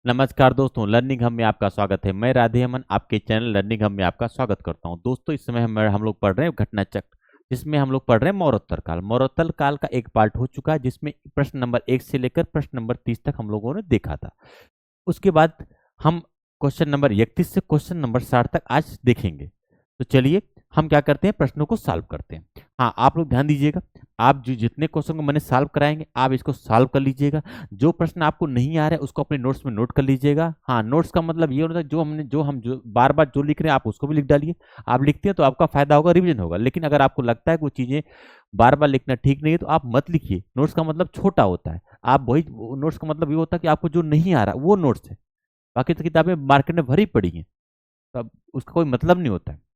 नमस्कार दोस्तों, learning hub में आपका स्वागत है। मैं राधे अमन आपके चैनल लर्निंग हब में आपका स्वागत करता हूं। दोस्तों, इस समय हम लोग पढ़ रहे हैं घटना चक्र, जिसमें हम लोग पढ़ रहे हैं मौरोत्तर काल। मौरोत्तर काल का एक पार्ट हो चुका है, जिसमें प्रश्न नंबर 1 से लेकर प्रश्न नंबर 30 तक हम लोगों ने देखा था। उसके बाद हम क्वेश्चन नंबर 31 से क्वेश्चन नंबर 60 तक आज देखेंगे। तो चलिए हम क्या करते हैं, प्रश्नों को सॉल्व करते हैं। हाँ, आप लोग ध्यान दीजिएगा, आप जो जितने क्वेश्चन को मैंने सॉल्व कराएंगे आप इसको सॉल्व कर लीजिएगा। जो प्रश्न आपको नहीं आ रहा है उसको अपने नोट्स में नोट कर लीजिएगा। हाँ, नोट्स का मतलब ये होता है जो बार बार जो लिख रहे हैं आप उसको भी लिख डालिए। आप लिखते हैं तो आपका फायदा होगा, रिवीजन होगा। लेकिन अगर आपको लगता है कि वो चीजें बार बार लिखना ठीक नहीं है तो आप मत लिखिए। नोट्स का मतलब छोटा होता है। आप वही नोट्स का मतलब ये होता है कि आपको जो नहीं आ रहा वो नोट्स है। बाकी तो किताबें मार्केट में भरी पड़ी हैं, तो अब उसका कोई मतलब नहीं होता है।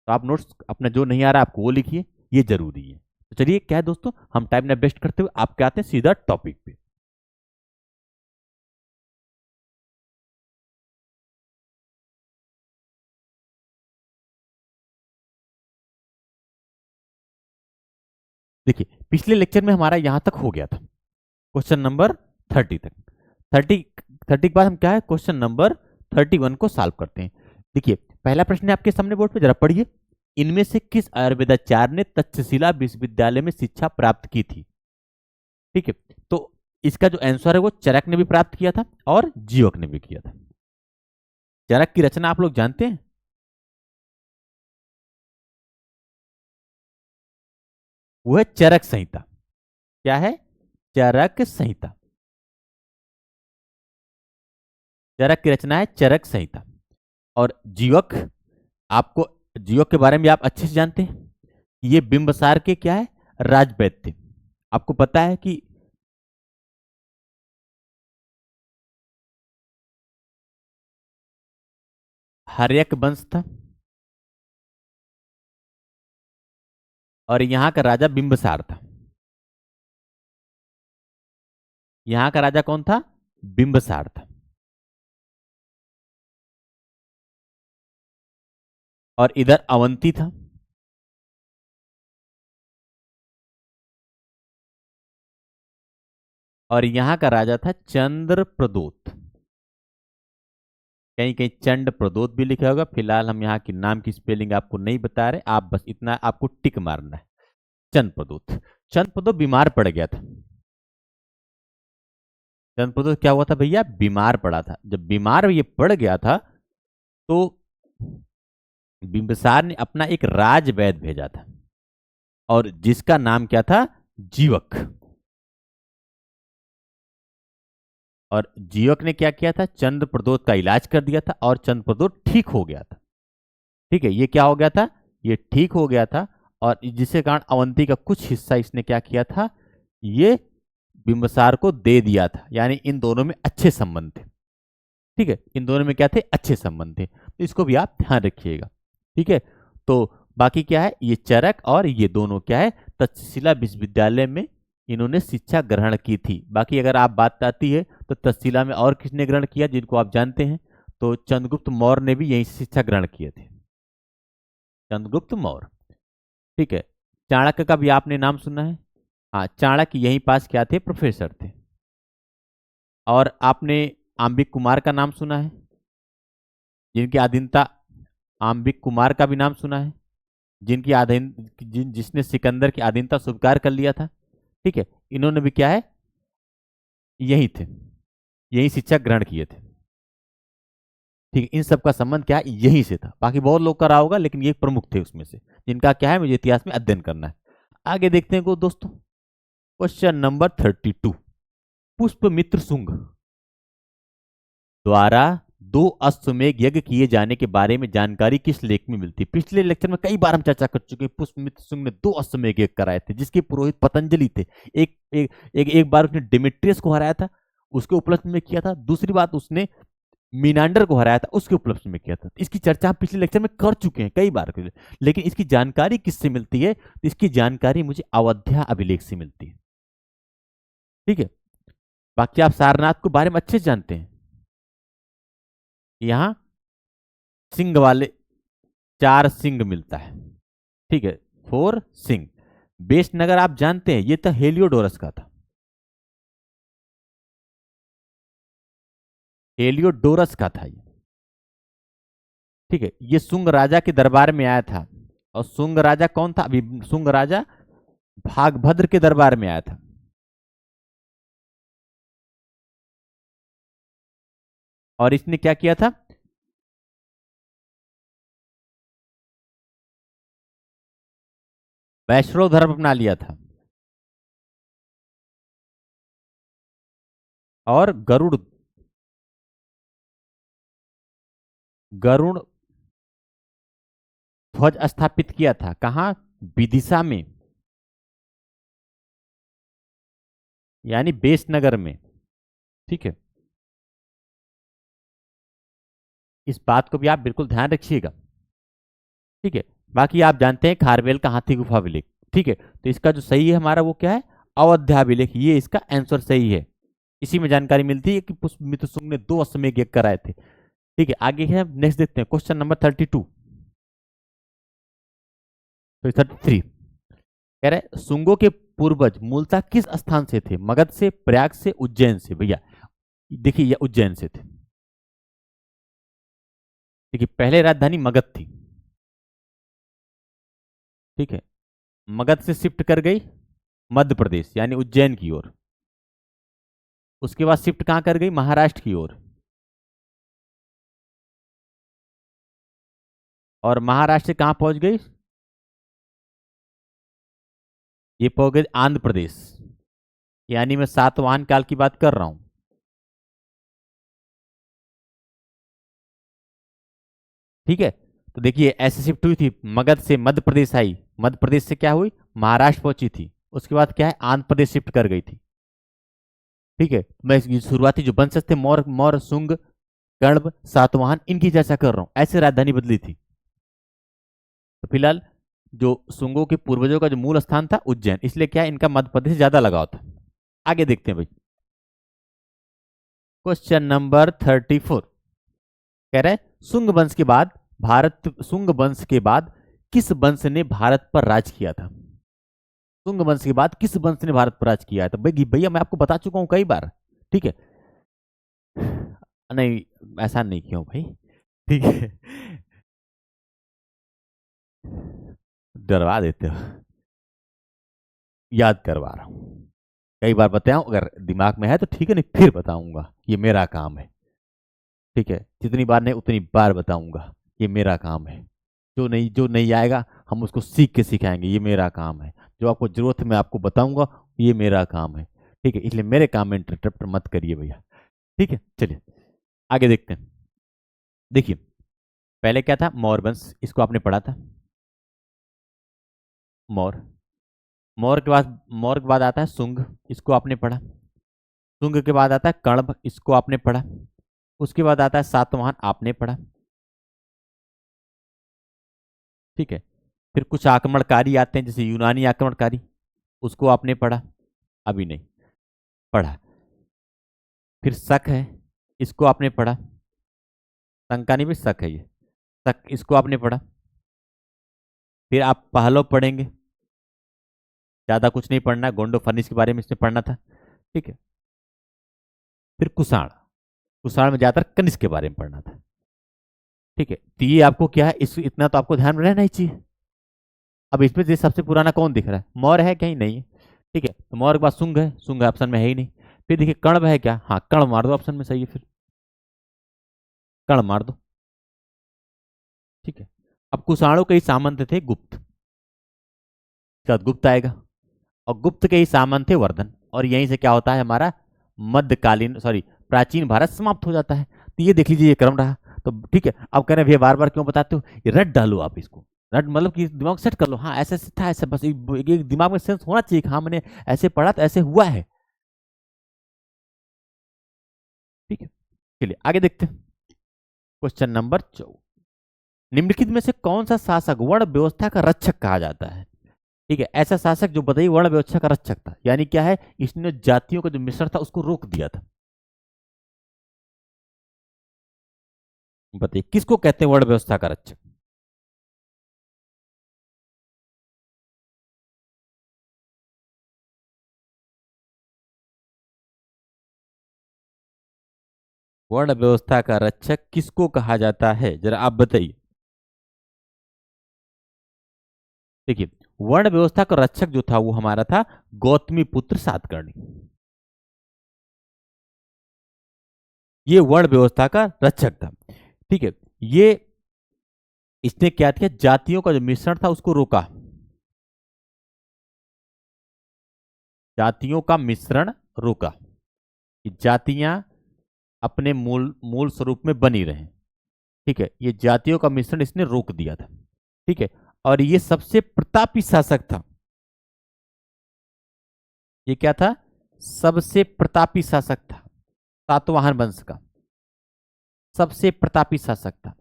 तो आप नोट्स अपना जो नहीं आ रहा है आपको वो लिखिए, ये जरूरी है। तो चलिए क्या है दोस्तों, हम टाइम ना वेस्ट करते हुए आपके आते हैं सीधा टॉपिक पे। देखिए, पिछले लेक्चर में हमारा यहां तक हो गया था, क्वेश्चन नंबर 30 तक। 30 30 के बाद हम क्या है, क्वेश्चन नंबर 31 को सॉल्व करते हैं। देखिए, पहला प्रश्न है आपके सामने बोर्ड पे, जरा पढ़िए। इनमें से किस आयुर्वेदाचार्य ने तक्षशिला विश्वविद्यालय में शिक्षा प्राप्त की थी? ठीक है, तो इसका जो आंसर है वो चरक ने भी प्राप्त किया था और जीवक ने भी किया था। चरक की रचना आप लोग जानते हैं? वो है चरक संहिता। क्या है? चरक संहिता। चरक की रचना है चरक संहिता। और जीवक, आपको जीवक के बारे में आप अच्छे से जानते हैं। ये बिंबसार के क्या है, राजवैद्य थे। आपको पता है कि हर्यक वंश था और यहाँ का राजा बिंबसार था। यहाँ का राजा कौन था? बिंबसार था। और इधर अवंती था। और यहाँ का राजा था चंद्र प्रदोत। कहीं कहीं चंड प्रदोत भी लिखा होगा। फिलहाल हम यहाँ की नाम की स्पेलिंग आपको नहीं बता रहे, आप बस इतना आपको टिक मारना है। चंद प्रदोत। चंद प्रदोत बीमार पड़ गया था। चंद प्रदोत क्या हुआ था भैया? बीमार पड़ा था। जब बीमार ये पड़ गया था तो बिंबिसार ने अपना एक राजवैद्य भेजा था, और जिसका नाम क्या था? जीवक। और जीवक ने क्या किया था? चंद्र प्रदोत का इलाज कर दिया था और चंद्र प्रदोत ठीक हो गया था। ठीक है, ये क्या हो गया था? ये ठीक हो गया था। और जिसके कारण अवंती का कुछ हिस्सा इसने क्या किया था? ये बिंबिसार को दे दिया था। यानी इन दोनों में अच्छे संबंध थे। ठीक है, इन दोनों में क्या थे? अच्छे संबंध थे। तो इसको भी आप ध्यान रखिएगा। ठीक है, तो बाकी क्या है, ये चरक और ये दोनों क्या है, तक्षशिला विश्वविद्यालय में इन्होंने शिक्षा ग्रहण की थी। बाकी अगर आप बात आती है तो तक्षशिला में और किसने ग्रहण किया, जिनको आप जानते हैं, तो चंद्रगुप्त मौर्य ने भी यही शिक्षा ग्रहण किए थे। चंद्रगुप्त मौर्य। ठीक है, चाणक्य का भी आपने नाम सुना है। हाँ, चाणक्य यहीं पास क्या थे? प्रोफेसर थे। और आपने आम्बिक कुमार का नाम सुना है, जिनकी आधीनता, आम्बिक कुमार का भी नाम सुना है, जिनकी आधीन जिसने सिकंदर की आधीनता स्वीकार कर लिया था। ठीक है, इन्होंने भी क्या है, यही थे, यही शिक्षा ग्रहण किए थे। ठीक है, इन सब का संबंध क्या है? यही से था। बाकी बहुत लोग का रहा होगा, लेकिन ये प्रमुख थे उसमें से, जिनका क्या है मुझे इतिहास में अध्ययन करना है। आगे देखते हैं को दोस्तों, क्वेश्चन नंबर 32। पुष्पमित्र शुंग द्वारा दो अश्वमेध यज्ञ किए जाने के बारे में जानकारी किस लेख में मिलती है? पिछले लेक्चर में कई बार हम चर्चा कर चुके हैं। पुष्पमित्र शुंग ने दो अश्वमेध यज्ञ कराए थे, जिसके पुरोहित पतंजलि थे। एक बार उसने डिमेट्रियस को हराया था, उसके उपलक्ष्य में किया था। दूसरी बात उसने मीनांडर को हराया था, उसके उपलक्ष्य में किया था। इसकी चर्चा हम पिछले लेक्चर में कर चुके हैं कई बार। लेकिन इसकी जानकारी किससे मिलती है? तो इसकी जानकारी मुझे अवध्या अभिलेख से मिलती है। ठीक है, बाकी आप सारनाथ को बारे में अच्छे से जानते हैं। यहाँ सिंह वाले 4 सिंह मिलता है। ठीक है, 4 सिंह। बेस्ट नगर आप जानते हैं, ये तो हेलियोडोरस का था। हेलियोडोरस का था ये। ठीक है, ये सुंग राजा के दरबार में आया था। और सुंग राजा कौन था? अभी सुंग राजा भागभद्र के दरबार में आया था। और इसने क्या किया था? वैष्णव धर्म अपना लिया था। और गरुड़ गरुड़ ध्वज स्थापित किया था। कहाँ? विदिशा में, यानी बेसनगर में। ठीक है, इस बात को भी आप बिल्कुल ध्यान रखिएगा। ठीक है, बाकी आप जानते हैं खारवेल का हाथी गुफा अभिलेख। ठीक है, तो इसका जो सही है हमारा वो क्या है? अवध्याभिलेख। ये इसका आंसर सही है। इसी में जानकारी मिलती है कि पुष्पमित्र सुंग ने 2 अश्वमेध यज्ञ कराए थे। ठीक है, आगे है, नेक्स्ट देखते हैं क्वेश्चन नंबर 32। तो 33 कह रहे सुंगों के पूर्वज मूलतः किस स्थान से थे? मगध से, प्रयाग से, उज्जैन से? भैया देखिए, ये उज्जैन से थे। देखिए, पहले राजधानी मगध थी। ठीक है, मगध से शिफ्ट कर गई मध्य प्रदेश यानी उज्जैन की ओर। उसके बाद शिफ्ट कहां कर गई? महाराष्ट्र की ओर। और महाराष्ट्र से कहां पहुंच गई? ये पहुंच गई आंध्र प्रदेश। यानी मैं सातवाहन काल की बात कर रहा हूं। ठीक है, तो देखिए ऐसे शिफ्ट हुई थी, मगध से मध्य प्रदेश आई, मध्य प्रदेश से क्या हुई? महाराष्ट्र पहुंची थी। उसके बाद क्या है? आंध्र प्रदेश शिफ्ट कर गई थी। ठीक है, मैं शुरुआती जो वंशज थे, मौर्य, मौर्य, शुंग, कण्व, सातवाहन, इनकी चर्चा कर रहा हूं। ऐसे राजधानी बदली थी। तो फिलहाल जो शुंगों के पूर्वजों का जो मूल स्थान था उज्जैन, इसलिए क्या है, इनका मध्य प्रदेश से ज्यादा लगाव था। आगे देखते हैं भाई, क्वेश्चन नंबर 34 कह रहे शुंग वंश के बाद शुंग वंश के बाद किस वंश ने भारत पर राज किया था? शुंग वंश के बाद किस वंश ने भारत पर राज किया था? भाई भैया मैं आपको बता चुका हूं कई बार। ठीक है, नहीं, ऐसा नहीं क्यों भाई? ठीक है, डरवा देते हो। याद करवा रहा हूं, कई बार बताऊं, अगर दिमाग में है तो ठीक है, नहीं फिर बताऊंगा, ये मेरा काम है। ठीक है, जितनी बार नहीं उतनी बार बताऊंगा, ये मेरा काम है। जो नहीं आएगा हम उसको सीख के सिखाएंगे, ये मेरा काम है। जो आपको जरूरत है मैं आपको बताऊंगा, ये मेरा काम है। ठीक है, इसलिए मेरे काम में इंटरप्ट मत करिए भैया। ठीक है, चलिए आगे देखते हैं। देखिए, पहले क्या था? मौर्य वंश, इसको आपने पढ़ा था। मौर्य मौर्य के बाद आता है शुंग, इसको आपने पढ़ा। शुंग के बाद आता है कण्व, इसको आपने पढ़ा। उसके बाद आता है सातवाहन, आपने पढ़ा। ठीक है, फिर कुछ आक्रमणकारी आते हैं जैसे यूनानी आक्रमणकारी, उसको आपने पढ़ा। अभी नहीं पढ़ा। फिर शक है, इसको आपने पढ़ा। शंका नहीं भी, शक है ये। शक, इसको आपने पढ़ा। फिर आप पहलव पढ़ेंगे, ज्यादा कुछ नहीं पढ़ना, गोंडो फर्निश के बारे में इसमें पढ़ना था। ठीक है, फिर कुषाण, कुषाण में ज्यादातर कनिष्क के बारे में पढ़ना था। ठीक है, तो ये आपको क्या है, इस इतना तो आपको ध्यान में रहना ही चाहिए। अब इसमें से सबसे पुराना कौन दिख रहा है? मौर्य है, कहीं नहीं है। ठीक है, तो मौर्य के बाद शुंग है, शुंग ऑप्शन में है ही नहीं। फिर देखिए कण्व है क्या? हाँ, कर्ण मार दो, ऑप्शन में सही है, फिर कर्ण मार दो। ठीक है, अब कुषाणों के ही सामंत थे गुप्त, इसके बाद गुप्त आएगा। और गुप्त के ही सामंत थे वर्धन। और यहीं से क्या होता है हमारा? मध्यकालीन, सॉरी, प्राचीन भारत समाप्त हो जाता है। तो ये देख लीजिए, ये क्रम रहा। तो ठीक है, अब कह रहे हैं भैया बार बार क्यों बताते हो? ये रट डालो आप इसको। रट मतलब कि दिमाग सेट कर लो, हाँ ऐसे ऐसे था, ऐसे बस एक दिमाग में सेंस होना चाहिए कि हाँ मैंने ऐसे पढ़ा तो ऐसे हुआ है। ठीक है, चलिए आगे देखते हैं। क्वेश्चन नंबर 14, निम्नलिखित में से कौन सा शासक वर्ण व्यवस्था का रक्षक कहा जाता है? ठीक है, ऐसा शासक जो बताइए वर्ण व्यवस्था का रक्षक था, यानी क्या है, इसने जातियों का जो मिश्रण था उसको रोक दिया था। बताइए किसको कहते हैं वर्ण व्यवस्था का रक्षक? वर्ण व्यवस्था का रक्षक किसको कहा जाता है, जरा आप बताइए। देखिए, वर्ण व्यवस्था का रक्षक जो था वो हमारा था गौतमी पुत्र सातकर्णी। ये वर्ण व्यवस्था का रक्षक था। ठीक है, ये इसने क्या किया, जातियों का जो मिश्रण था उसको रोका। जातियों का मिश्रण रोका कि जातियां अपने मूल मूल स्वरूप में बनी रहें। ठीक है, ये जातियों का मिश्रण इसने रोक दिया था। ठीक है, और ये सबसे प्रतापी शासक था। ये क्या था, सबसे प्रतापी शासक था, सातवाहन वंश का सबसे प्रतापी शासक था।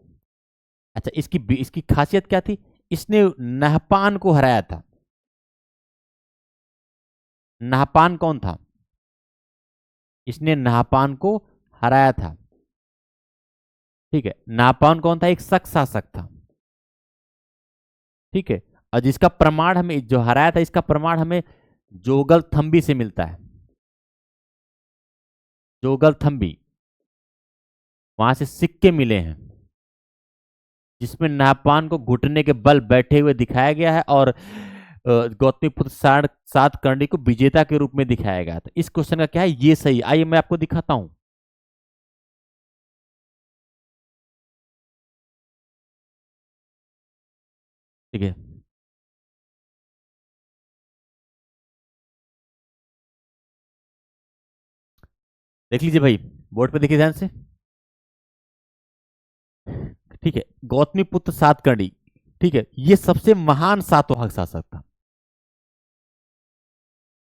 अच्छा, इसकी खासियत क्या थी, इसने नहपान को हराया था। नहपान कौन था, इसने नहपान को हराया था। ठीक है, नहपान कौन था, एक शक शासक था। ठीक है, और जिसका प्रमाण हमें, जो हराया था इसका प्रमाण हमें जोगल थंबी से मिलता है। जोगल थंबी, वहां से सिक्के मिले हैं जिसमें नाहपान को घुटने के बल बैठे हुए दिखाया गया है, और गौतमीपुत्र सातकर्णी को विजेता के रूप में दिखाया गया था। इस क्वेश्चन का क्या है, ये सही। आइए मैं आपको दिखाता हूं। ठीक है, देख लीजिए भाई, बोर्ड पे देखिए ध्यान से। ठीक है, गौतमीपुत्र सातकर्णी, ठीक है, ये सबसे महान सातवाहन शासक था।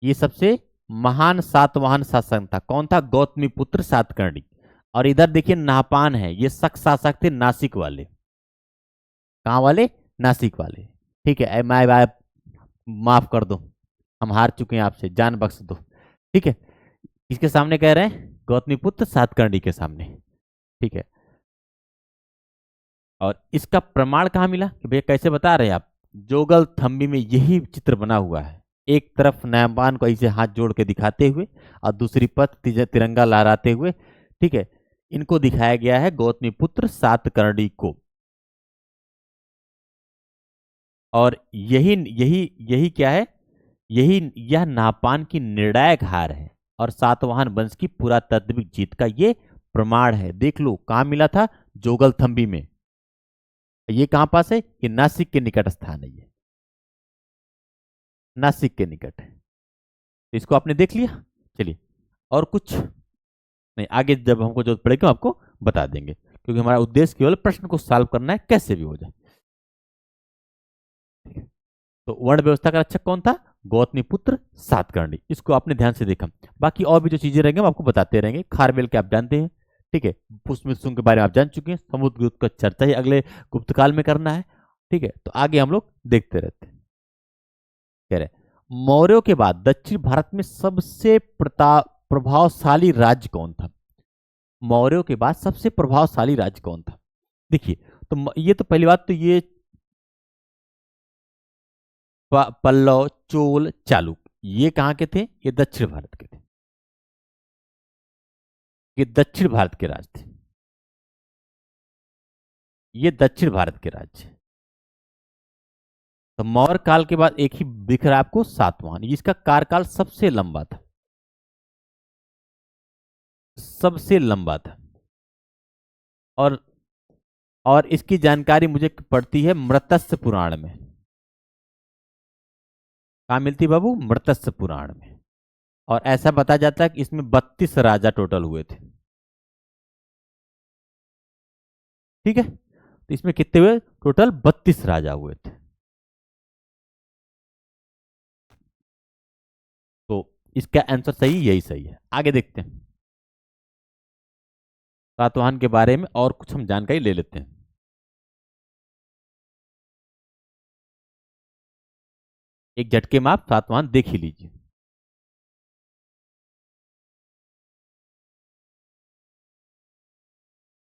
ये सबसे महान सातवाहन शासक था। कौन था, गौतमीपुत्र सातकर्णी। और इधर देखिए नाहपान है, ये शक शासक थे नासिक वाले। कहाँ वाले, नासिक वाले। ठीक है, मैं माफ कर दो, हम हार चुके हैं आपसे, जान बख्श दो। ठीक है, किसके सामने कह रहे हैं, गौतमीपुत्र सातकर्णी के सामने। ठीक है, और इसका प्रमाण कहाँ मिला कि भैया कैसे बता रहे हैं आप, जोगल थंबी में यही चित्र बना हुआ है। एक तरफ नयमान को ऐसे हाथ जोड़ के दिखाते हुए और दूसरी तरफ तिरंगा लहराते हुए। ठीक है, इनको दिखाया गया है गौतमीपुत्र सातकर्णी को। और यही यही यही क्या है, यही यह नापान की निर्णायक हार है और सातवाहन वंश की पुरातात्विक जीत का ये प्रमाण है। देख लो कहाँ मिला था, जोगल थंबी में। ये कहाँ पास है, ये नासिक के निकट स्थान है, ये नासिक के निकट है। इसको आपने देख लिया। चलिए, और कुछ नहीं, आगे जब हमको जरूरत पड़ेगी हम आपको बता देंगे, क्योंकि हमारा उद्देश्य केवल प्रश्न को सॉल्व करना है, कैसे भी हो जाए। तो वर्ण व्यवस्था का रक्षक कौन था, गौतमीपुत्र सातकर्णी। इसको आपने ध्यान से देखा। बाकी और भी जो चीजें रहेंगे हम आपको बताते रहेंगे। खारवेल के आप जानते हैं। ठीक है, पुष्प के बारे में आप जान चुके हैं। समुद्रगुप्त का चर्चा ही अगले गुप्त काल में करना है। ठीक है, तो आगे हम लोग देखते रहते हैं। कह रहे मौर्यों के बाद दक्षिण भारत में सबसे प्रभावशाली राज्य कौन था। मौर्यों के बाद सबसे प्रभावशाली राज्य कौन था। देखिए, तो ये तो पहली बात तो ये पल्लव, चोल, चालुक्य, ये कहाँ के थे, ये दक्षिण भारत के थे। ये दक्षिण भारत के राज्य थे। ये दक्षिण भारत के राज्य। तो मौर्य काल के बाद एक ही दिख रहा है आपको, सातवाहन। इसका कार्यकाल सबसे लंबा था, सबसे लंबा था। और इसकी जानकारी मुझे पड़ती है मृतस्य पुराण में। कहाँ मिलती है बाबू, मृतस्य पुराण में। और ऐसा बताया जाता है कि इसमें 32 राजा टोटल हुए थे। ठीक है, तो इसमें कितने हुए, टोटल 32 राजा हुए थे। तो इसका आंसर सही, यही सही है। आगे देखते हैं सातवाहन के बारे में और कुछ हम जानकारी ले लेते हैं। एक झटके में आप सातवाहन देख ही लीजिए।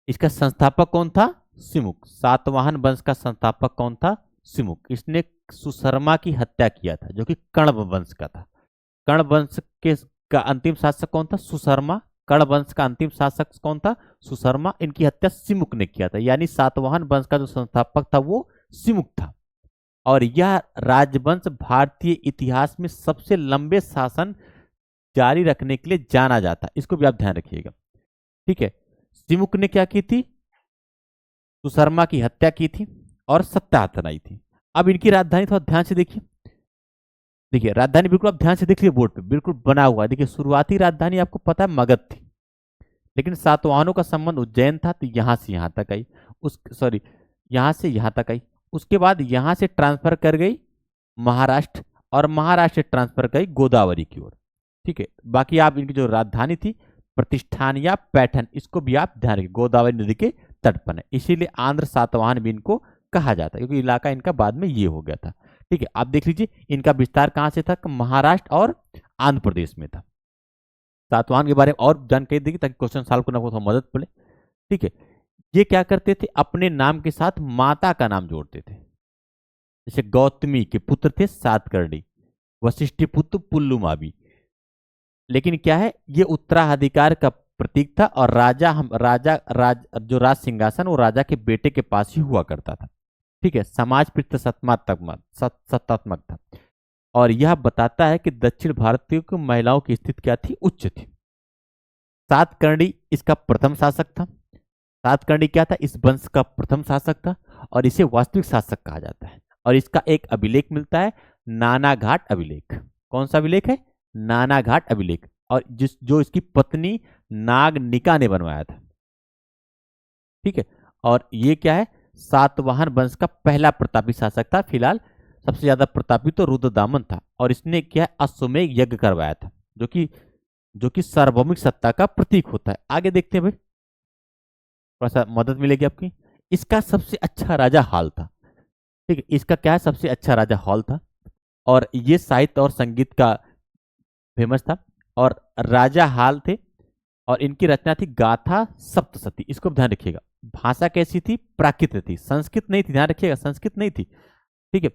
इसका संस्थापक कौन था, सिमुक। सातवाहन वंश का संस्थापक कौन था, सिमुक। इसने सुशर्मा की हत्या किया था, जो कि कण्व वंश का था। कण्व वंश के का अंतिम शासक कौन था, सुशर्मा। कर्ण वंश का अंतिम शासक कौन था? सुशर्मा। इनकी हत्या सिमुक ने किया था, यानी सातवाहन वंश का जो संस्थापक था वो सिमुक था। और यह राजवंश भारतीय इतिहास में सबसे लंबे शासन जारी रखने के लिए जाना जाता है, इसको भी आप ध्यान रखिएगा। ठीक है, सिमुक ने क्या की थी? सुशर्मा की हत्या की थी और सत्ता बनाई थी। अब इनकी राजधानी थोड़ा ध्यान से देखिए। देखिए राजधानी बिल्कुल आप ध्यान से देख लीजिए, बोर्ड पे बिल्कुल बना हुआ है। देखिए शुरुआती राजधानी आपको पता है मगध थी, लेकिन सातवाहनों का संबंध उज्जैन था, तो यहां से यहां तक आई। उस सॉरी यहां से यहां तक आई। उसके बाद यहां से ट्रांसफर कर गई महाराष्ट्र, और महाराष्ट्र से ट्रांसफर कर गई गोदावरी की ओर। ठीक है, बाकी आप इनकी जो राजधानी थी प्रतिष्ठान या पैठन, इसको भी आप ध्यान रखिए, गोदावरी नदी के तट पर है, इसीलिए आंध्र सातवाहन भी इनको कहा जाता है, क्योंकि इलाका इनका बाद में ये हो गया था। ठीक है, आप देख लीजिए इनका विस्तार कहां से था? महाराष्ट्र और आंध्र प्रदेश में था। सातवाहन के बारे में और जानकारी देगी ताकि क्वेश्चन सॉल्व करने को थोड़ा मदद मिले। ठीक है, ये क्या करते थे? अपने नाम के साथ माता का नाम जोड़ते थे। जैसे गौतमी के पुत्र थे सातकर्णी, वशिष्ठ पुत्र पुल्लुमावी। लेकिन क्या है, ये उत्तराधिकार का प्रतीक था, और जो राज सिंहासन वो राजा के बेटे के पास ही हुआ करता था। ठीक है, समाज पृष्ठ सत्तात्मक था, और यह बताता है कि दक्षिण भारतीय की महिलाओं की स्थिति क्या थी? उच्च थी। सातकर्णी इसका प्रथम शासक था। सातकर्णी क्या था? इस वंश का प्रथम शासक था, और इसे वास्तविक शासक कहा जाता है। और इसका एक अभिलेख मिलता है, नानाघाट अभिलेख। कौन सा अभिलेख है? नानाघाट अभिलेख। और जो इसकी पत्नी नागनिका ने बनवाया था। ठीक है, और ये क्या है? सातवाहन वंश का पहला प्रतापी शासक था। फिलहाल सबसे ज्यादा प्रतापी तो रुद्रदामन था, और इसने क्या है? अश्वमेध यज्ञ करवाया था, जो कि सार्वभौमिक सत्ता का प्रतीक होता है। आगे देखते हैं भाई, थोड़ा सा मदद मिलेगी आपकी। इसका सबसे अच्छा राजा हाल था। ठीक है, इसका क्या है? सबसे अच्छा राजा हॉल था, और ये साहित्य और संगीत का फेमस था, और राजा हाल थे, और इनकी रचना थी गाथा सप्तशती। इसको ध्यान रखिएगा। भाषा कैसी थी? प्राकृत थी, संस्कृत नहीं थी, ध्यान रखिएगा, संस्कृत नहीं थी। ठीक है,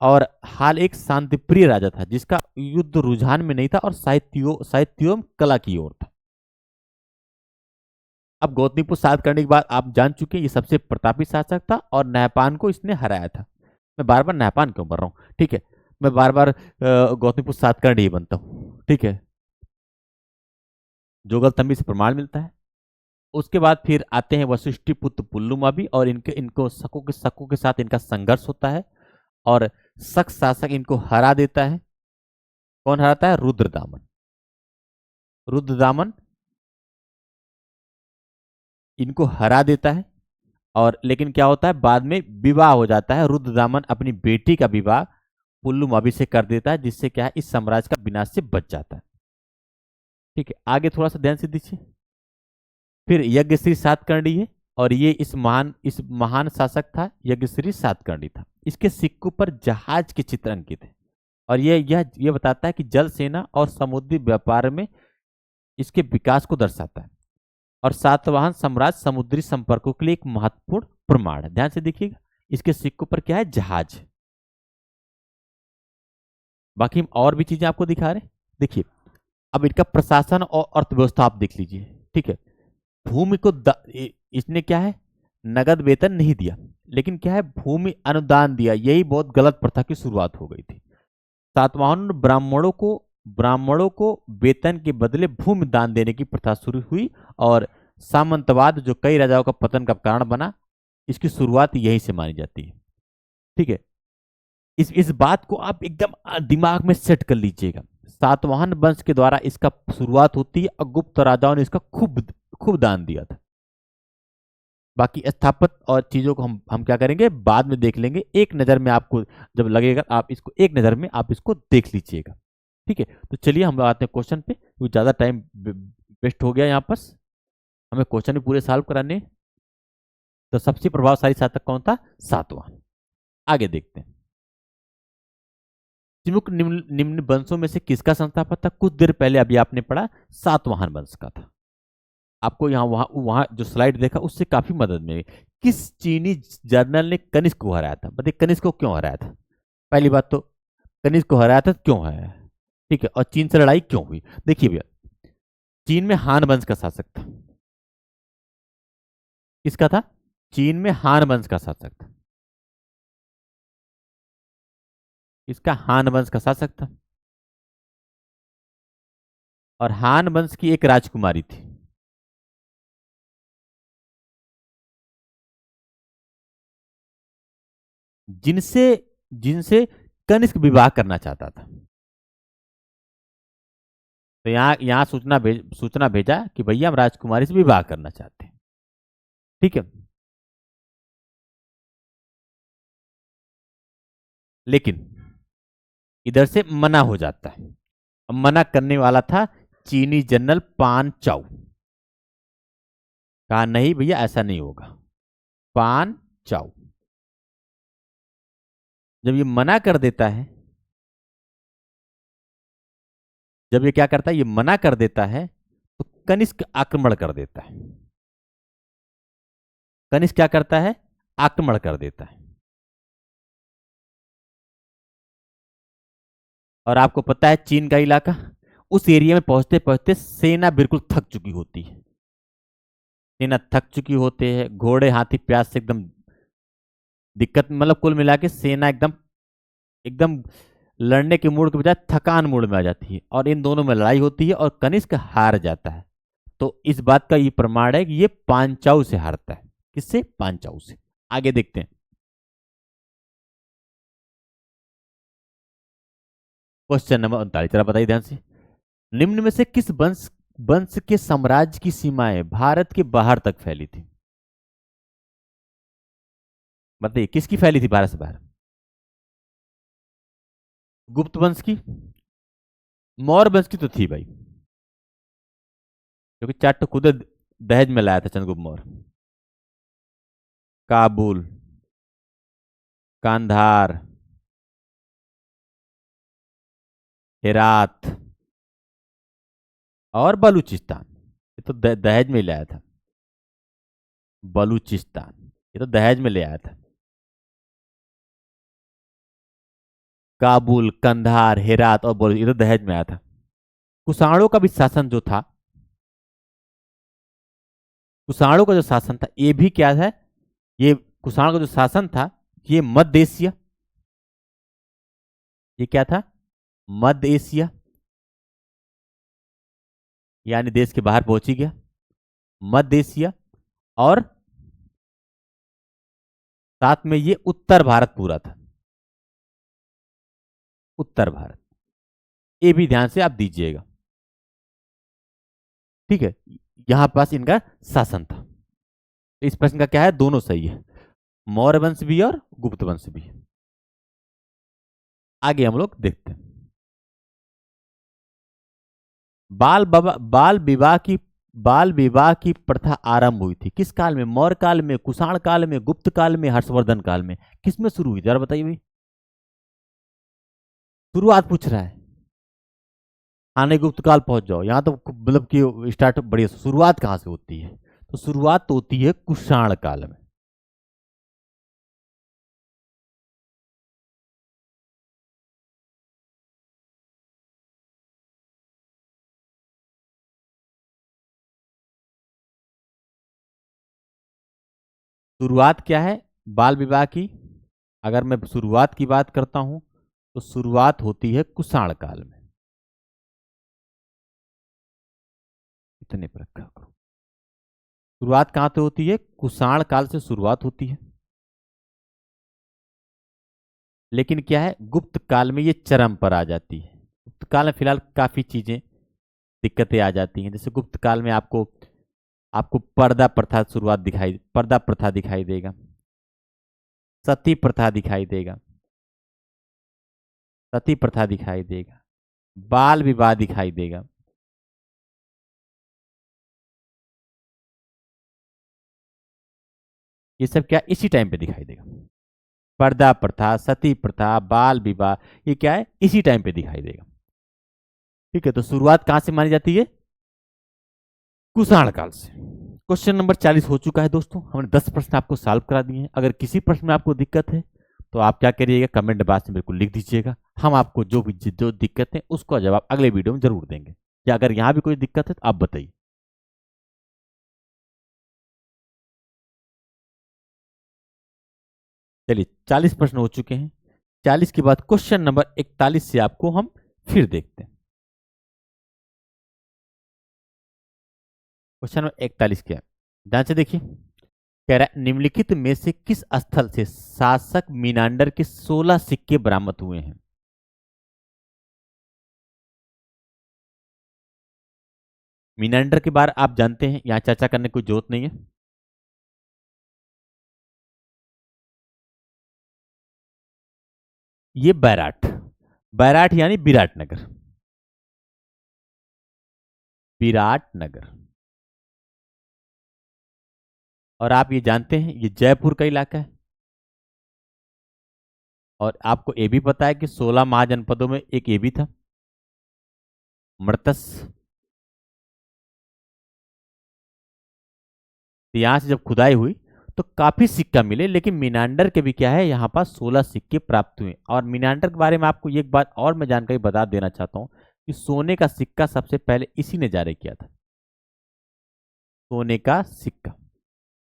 और हाल एक शांतिप्रिय राजा था, जिसका युद्ध रुझान में नहीं था, और साहित्यों कला की ओर था। अब गौतमीपुत्र साध करने के बाद आप जान चुके हैं ये सबसे प्रतापी शासक था, और नहपान को इसने हराया था। मैं बार बार नहपान क्यों बोल रहा हूँ? ठीक है, मैं बार बार गौतमीपुत्र सातकर्णी ही बनता हूँ। ठीक है, जोगलथंबी से प्रमाण मिलता है। उसके बाद फिर आते हैं वशिष्ठ पुत्र पुल्लुमावी, और इनको शकों के साथ इनका संघर्ष होता है, और शक शासक इनको हरा देता है। कौन हराता है? रुद्रदामन। रुद्रदामन इनको हरा देता है, और लेकिन क्या होता है? बाद में विवाह हो जाता है। रुद्रदामन अपनी बेटी का विवाह पुल्लुमावी से कर देता है, जिससे क्या है? इस साम्राज्य का विनाश से बच जाता है। ठीक है, आगे थोड़ा सा ध्यान से दीजिए। फिर यज्ञश्री सातकर्णी है, और ये इस महान शासक था, यज्ञश्री सातकर्णी था। इसके सिक्कों पर जहाज के चित्र अंकित है, और ये बताता है कि जल सेना और समुद्री व्यापार में इसके विकास को दर्शाता है। और सातवाहन साम्राज्य समुद्री संपर्कों के लिए एक महत्वपूर्ण प्रमाण है। ध्यान से देखिएगा, इसके सिक्कों पर क्या है? जहाज। बाकी हम और भी चीजें आपको दिखा रहे हैं। देखिए, अब इनका प्रशासन और अर्थव्यवस्था आप देख लीजिए। ठीक है, भूमि को इसने क्या है? नगद वेतन नहीं दिया, लेकिन क्या है? भूमि अनुदान दिया। यही बहुत गलत प्रथा की शुरुआत हो गई थी। सातवाहन ब्राह्मणों को वेतन के बदले भूमि दान देने की प्रथा शुरू हुई, और सामंतवाद जो कई राजाओं का पतन का कारण बना, इसकी शुरुआत यहीं से मानी जाती है। ठीक है, इस बात को आप एकदम दिमाग में सेट कर लीजिएगा। सातवाहन वंश के द्वारा इसका शुरुआत होती है, और गुप्त राजाओं ने इसका खूब दान दिया था। बाकी स्थापत्य और चीजों को हम क्या करेंगे? बाद में देख लेंगे। एक नजर में आपको जब लगेगा, आप इसको एक नजर में आप इसको देख लीजिएगा। ठीक है, तो चलिए हम आते हैं क्वेश्चन पे, क्योंकि ज्यादा टाइम वेस्ट हो गया यहाँ पर। हमें क्वेश्चन भी पूरे सॉल्व कराने हैं। तो सबसे प्रभावशाली शासक कौन था? सातवाहन। आगे देखते हैं। सिमुक निम्न वंशों में से किसका संस्थापक था? कुछ देर पहले अभी आपने पढ़ा, सातवाहन वंश का था। आपको यहाँ वहां जो स्लाइड देखा उससे काफी मदद मिली। किस चीनी जर्नल ने कनिष्क को हराया था? बताइए, कनिष्क को क्यों हराया था? पहली बात तो कनिष्क को हराया था, क्यों हराया? ठीक है, और चीन से लड़ाई क्यों हुई? देखिए भैया, चीन में हान वंश का शासक था। किसका था? चीन में हान वंश का शासक था। इसका हान वंश का शासक था। और हान वंश की एक राजकुमारी थी। जिनसे जिनसे कनिष्क विवाह करना चाहता था। तो यहां सूचना भेजा कि भैया हम राजकुमारी से विवाह करना चाहते हैं। ठीक है। लेकिन इधर से मना हो जाता है। अब मना करने वाला था चीनी जनरल पान चाउ। कहा नहीं भैया ऐसा नहीं होगा। पान चाउ जब ये मना कर देता है, जब ये क्या करता है, ये मना कर देता है, तो कनिष्क आक्रमण कर देता है। कनिष्क क्या करता है? आक्रमण कर देता है। और आपको पता है चीन का इलाका, उस एरिया में पहुंचते पहुंचते सेना बिल्कुल थक चुकी होती है। सेना थक चुकी होते हैं, घोड़े हाथी प्यास से एकदम दिक्कत, मतलब कुल मिला के सेना एकदम एकदम लड़ने के मूड के बजाय थकान मूड में आ जाती है और इन दोनों में लड़ाई होती है और कनिष्क हार जाता है। तो इस बात का ये प्रमाण है कि ये पांचाऊ से हारता है। किससे? पांचाऊ से। आगे देखते हैं। क्वेश्चन नंबर 39, जरा बताइए ध्यान से। निम्न में से किस वंश वंश के साम्राज्य की सीमाएं भारत के बाहर तक फैली थी? बताइए किसकी फैली थी भारत से बाहर? गुप्त वंश की? मौर्य वंश की तो थी भाई, क्योंकि चार तो खुद दहेज में लाया था चंद्रगुप्त मौर्य। काबुल, कांधार, हेरात और बलूचिस्तान, ये तो दहेज में ही लाया था। बलूचिस्तान ये तो दहेज में ले आया था। काबुल, कंधार, हेरात और ये तो दहेज में आया था। कुषाणों का भी शासन जो था, कुषाणों का जो शासन था ये भी क्या है, ये कुषाणों का जो शासन था ये मध्य एशिया, ये क्या था? मध्य एशिया, यानी देश के बाहर पहुंच ही गया। मध्य एशिया और साथ में ये उत्तर भारत पूरा था। उत्तर भारत, ये भी ध्यान से आप दीजिएगा। ठीक है, यहां पास इनका शासन था। इस प्रश्न का क्या है? दोनों सही है, मौर्य वंश भी और गुप्त वंश भी। आगे हम लोग देखते हैं। बाल विवाह की प्रथा आरंभ हुई थी किस काल में? मौर्य काल में, कुषाण काल में, गुप्त काल में, हर्षवर्धन काल में? किस में शुरू हुई जरा बताइए भाई। शुरुआत पूछ रहा है। आने गुप्त काल पहुंच जाओ, यहां तो मतलब कि स्टार्ट बढ़िया। शुरुआत कहां से होती है? तो शुरुआत तो होती है कुषाण काल में। शुरुआत क्या है बाल विवाह की? अगर मैं शुरुआत की बात करता हूं तो शुरुआत होती है कुषाण काल में। इतने पर रखा करो। शुरुआत कहां से होती है? कुषाण काल से शुरुआत होती है। लेकिन क्या है, गुप्त काल में ये चरम पर आ जाती है। गुप्त काल में फिलहाल काफी चीजें दिक्कतें आ जाती हैं। जैसे गुप्त काल में आपको आपको पर्दा प्रथा दिखाई देगा, सती प्रथा दिखाई देगा, सती प्रथा दिखाई देगा, बाल विवाह दिखाई देगा। ये सब क्या इसी टाइम पे दिखाई देगा? पर्दा प्रथा, सती प्रथा, बाल विवाह, ये क्या है इसी टाइम पे दिखाई देगा। ठीक है, तो शुरुआत कहां से मानी जाती है? कुषाण काल से। क्वेश्चन नंबर 40 हो चुका है दोस्तों। हमने 10 प्रश्न आपको सॉल्व करा दिए हैं। अगर किसी प्रश्न में आपको दिक्कत है तो आप क्या करिएगा, कमेंट बॉक्स में बिल्कुल लिख दीजिएगा। हम आपको जो भी जो दिक्कत है उसका जवाब अगले वीडियो में जरूर देंगे। या अगर यहां भी कोई दिक्कत है तो आप बताइए। चलिए 40 प्रश्न हो चुके हैं। 40 के बाद क्वेश्चन नंबर 41 से आपको हम फिर देखते हैं। क्वेश्चन नंबर 41 क्या है, ध्यान से देखिए। कह रहा है निम्नलिखित में से किस स्थल से शासक मीनांडर के 16 सिक्के बरामद हुए हैं। मीनांडर के बारे आप जानते हैं, यहां चर्चा करने की कोई जरूरत नहीं है। ये बैराट, बैराट यानी विराटनगर, विराटनगर। और आप ये जानते हैं ये जयपुर का इलाका है। और आपको ये भी पता है कि 16 महाजनपदों में एक ये भी था, मृतस। तो यहां से जब खुदाई हुई तो काफी सिक्का मिले, लेकिन मीनांडर के भी क्या है, यहाँ पास 16 सिक्के प्राप्त हुए। और मीनांडर के बारे में आपको एक बात और मैं जानकारी बता देना चाहता हूँ कि सोने का सिक्का सबसे पहले इसी ने जारी किया था, सोने का सिक्का।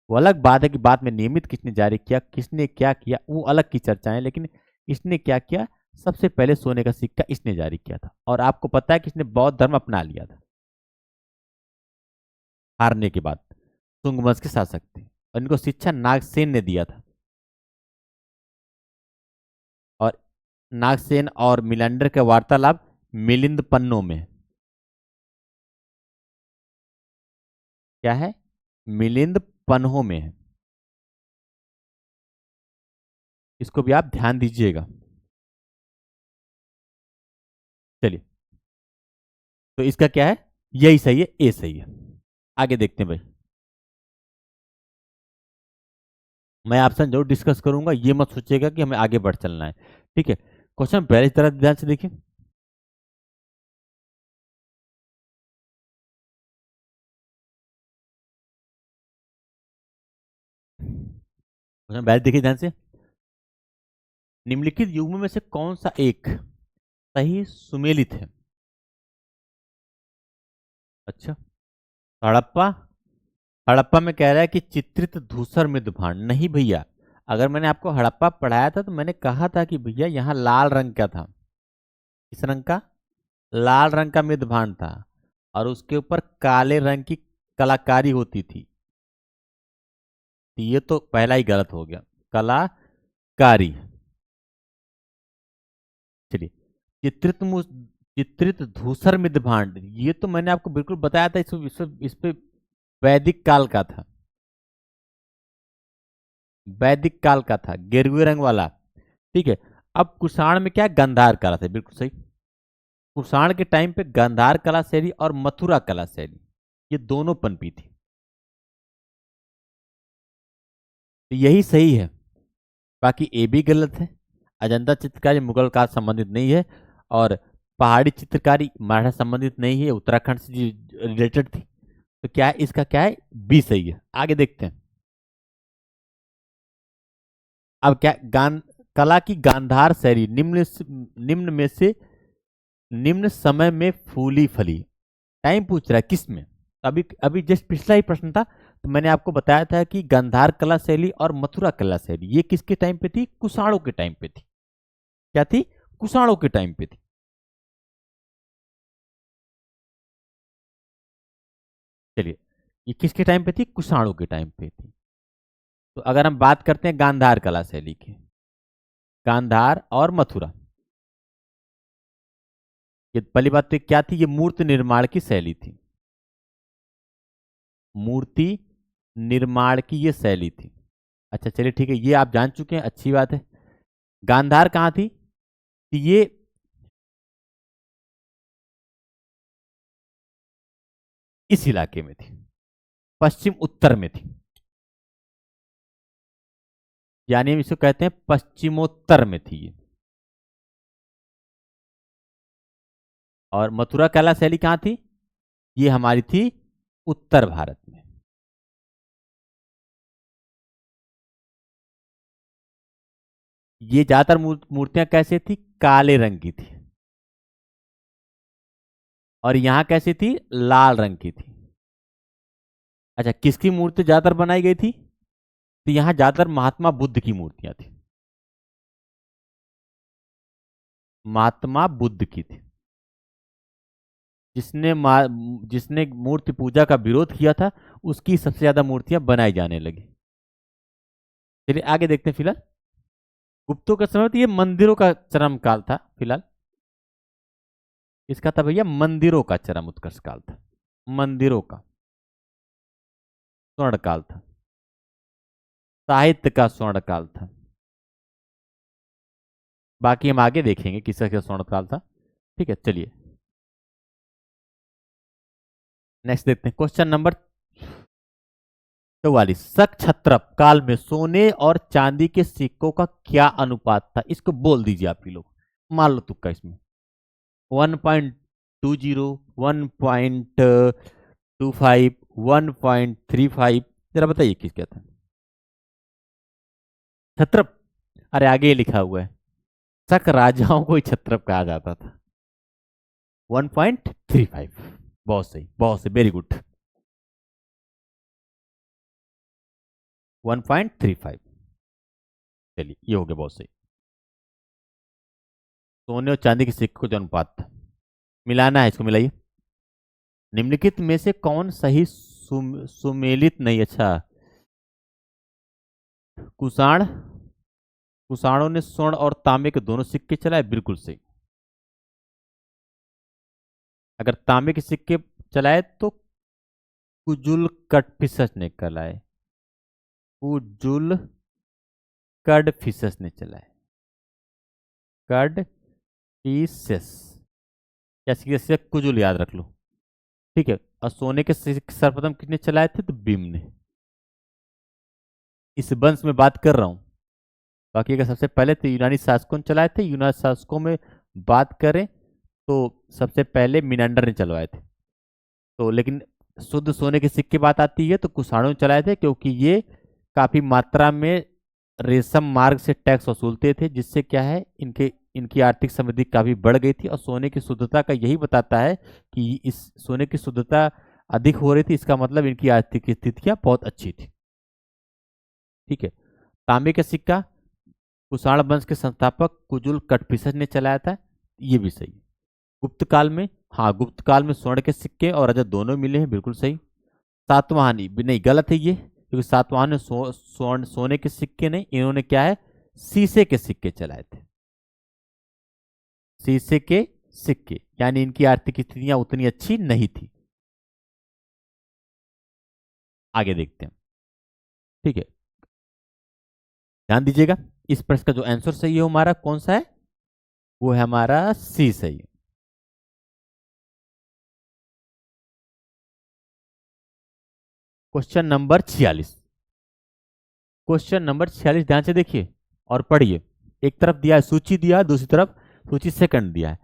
वो अलग बात है कि बाद में नियमित किसने जारी किया, किसने क्या किया, वो अलग की चर्चा है, लेकिन इसने क्या किया, सबसे पहले सोने का सिक्का इसने जारी किया था। और आपको पता है कि इसने बौद्ध धर्म अपना लिया था हारने के बाद, शुंग वंश के शासक थे, और इनको शिक्षा नागसेन ने दिया था। और नागसेन और मिलांडर का वार्तालाप मिलिंद पन्नों में, क्या है, मिलिंद पन्हों में है। इसको भी आप ध्यान दीजिएगा। चलिए, तो इसका क्या है, यही सही है, ए सही है। आगे देखते हैं भाई। मैं आपसे जरूर डिस्कस करूंगा, ये मत सोचिएगा कि हमें आगे बढ़ चलना है। ठीक है, क्वेश्चन पहले तरह ध्यान से देखिए। क्वेश्चन पहले देखिए ध्यान से। निम्नलिखित युग्म में से कौन सा एक सही सुमेलित है। अच्छा, हड़प्पा, हड़प्पा में कह रहा है कि चित्रित धूसर मृद भांड, नहीं भैया। अगर मैंने आपको हड़प्पा पढ़ाया था तो मैंने कहा था कि भैया यहाँ लाल रंग का था, किस रंग का, लाल रंग का मृद भांड था, और उसके ऊपर काले रंग की कलाकारी होती थी। तो ये तो पहला ही गलत हो गया, कलाकारी। चलिए, चित्रित चित्रित धूसर मृद भांड, ये तो मैंने आपको बिल्कुल बताया था, इस पे वैदिक काल का था, वैदिक काल का था, गेरुए रंग वाला। ठीक है। अब कुषाण में क्या है, गांधार कला से, बिल्कुल सही। कुषाण के टाइम पे गांधार कला शैली और मथुरा कला शैली, ये दोनों पनपी थी। तो यही सही है, बाकी ए भी गलत है। अजंता चित्रकारी मुगल काल संबंधित नहीं है, और पहाड़ी चित्रकारी मराठा संबंधित नहीं है, उत्तराखंड से रिलेटेड थी। तो क्या है, इसका क्या है, बी सही है। आगे देखते हैं। अब क्या, गान कला की गांधार शैली निम्न में से, निम्न समय में फूली फली, टाइम पूछ रहा है किस में। अभी अभी जस्ट पिछला ही प्रश्न था, तो मैंने आपको बताया था कि गांधार कला शैली और मथुरा कला शैली ये किसके टाइम पे थी, कुषाणों के टाइम पे थी। क्या थी, कुषाणों के टाइम पे थी। चलिए, ये किसके टाइम पे थी, कुषाणों के टाइम पे थी। तो अगर हम बात करते हैं गांधार कला शैली की, गांधार और मथुरा, ये पहली बात तो क्या थी, ये मूर्ति निर्माण की शैली थी, मूर्ति निर्माण की ये शैली थी। अच्छा चलिए ठीक है, ये आप जान चुके हैं, अच्छी बात है। गांधार कहाँ थी, तो ये इस इलाके में थी, पश्चिम उत्तर में थी, यानी हम इसको कहते हैं पश्चिमोत्तर में थी ये। और मथुरा कला शैली कहाँ थी, ये हमारी थी उत्तर भारत में। ये ज्यादातर मूर्तियां कैसे थी, काले रंग की थी। और यहां कैसी थी, लाल रंग की थी। अच्छा, किसकी मूर्ति ज्यादातर बनाई गई थी, तो यहां ज्यादातर महात्मा बुद्ध की मूर्तियां थी, महात्मा बुद्ध की थी। जिसने जिसने मूर्ति पूजा का विरोध किया था, उसकी सबसे ज्यादा मूर्तियां बनाई जाने लगी। चलिए आगे देखते हैं। फिलहाल गुप्तों के समय तो ये मंदिरों का चरम काल था। फिलहाल इसका था भैया मंदिरों का चरम उत्कर्ष काल था, मंदिरों का स्वर्ण काल था, साहित्य का स्वर्ण काल था। बाकी हम आगे देखेंगे किसका क्या स्वर्ण काल था। ठीक है, चलिए नेक्स्ट देखते हैं। Question number 44। शक क्षत्रप काल में सोने और चांदी के सिक्कों का क्या अनुपात था, इसको बोल दीजिए आप ही लोग, मान लो तुक्का इसमें। 1.20, 1.25, 1.35, जरा बताइए किस क्या था। छत्रप, अरे आगे ही लिखा हुआ है, शक राजाओं को ही छत्रप कहा जाता था। 1.35, बहुत सही, बहुत सही, वेरी गुड। 1.35, चलिए ये हो गया, बहुत सही। सोने और चांदी के सिक्के को जो अनुपात था, मिलाना है, इसको मिलाइए। निम्नलिखित में से कौन सही सुमेलित नहीं, अच्छा, कुषाण, कुषाणों ने स्वर्ण और तांबे के दोनों सिक्के चलाए, बिल्कुल सही। अगर तांबे के सिक्के चलाए तो कुजुल कटफिसस ने चलाए, कुजुल कडफिसस ने चलाए, कडफिसस, जैसे कुजुल याद रख लो। ठीक है, और सोने के सर्वप्रथम किसने चलाए थे, तो भीम ने। इस वंश में बात कर रहा हूं। बाकी अगर सबसे पहले तो यूनानी शासकों ने चलाए थे, यूनानी शासकों में बात करें तो सबसे पहले मिनांडर ने चलवाए थे। तो लेकिन शुद्ध सोने के सिक्के बात आती है तो कुषाणों ने चलाए थे, क्योंकि ये काफी मात्रा में रेशम मार्ग से टैक्स वसूलते थे, जिससे क्या है, इनके इनकी आर्थिक समृद्धि काफी बढ़ गई थी। और सोने की शुद्धता का यही बताता है कि इस सोने की शुद्धता अधिक हो रही थी, इसका मतलब इनकी आर्थिक स्थितियां बहुत अच्छी थी। ठीक है, तांबे का सिक्का कुषाण वंश के संस्थापक कुजुल कटफिसस ने चलाया था, ये भी सही। गुप्त काल में, हाँ गुप्त काल में स्वर्ण के सिक्के और रजत दोनों मिले हैं, बिल्कुल सही। सातवाहनी भी नहीं, गलत है ये, क्योंकि सातवाहन ने स्वर्ण सोने के सिक्के नहीं, इन्होंने क्या है, शीशे के सिक्के चलाए थे, शीशे के सिक्के, यानी इनकी आर्थिक स्थितियां उतनी अच्छी नहीं थी। आगे देखते हैं। ठीक है, ध्यान दीजिएगा, इस प्रश्न का जो आंसर सही है हमारा कौन सा है, वो है हमारा सी सही है। Question number 46। क्वेश्चन नंबर 46 ध्यान से देखिए और पढ़िए। एक तरफ दिया है सूची, दिया है, दूसरी तरफ सूची सेकंड दिया है।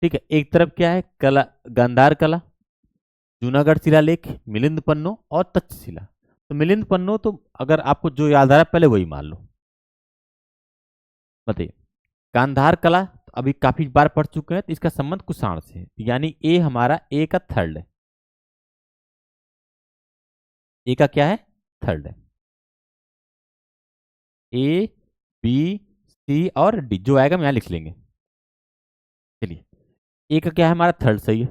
ठीक है, एक तरफ क्या है, कला, गांधार कला, जूनागढ़ शिलालेख, मिलिंद पन्नो और तक्षशिला। तो मिलिंद पन्नो तो अगर आपको जो याद आ रहा है पहले वही मान लो, बताइए। गांधार कला तो अभी काफी बार पढ़ चुके हैं, तो इसका संबंध कुषाण से है, यानी ए हमारा ए का थर्ड है, ए का क्या है, थर्ड है। ए, बी, सी और डी जो आएगा हम यहां लिख लेंगे। चलिए, ए का क्या है, हमारा थर्ड सही है।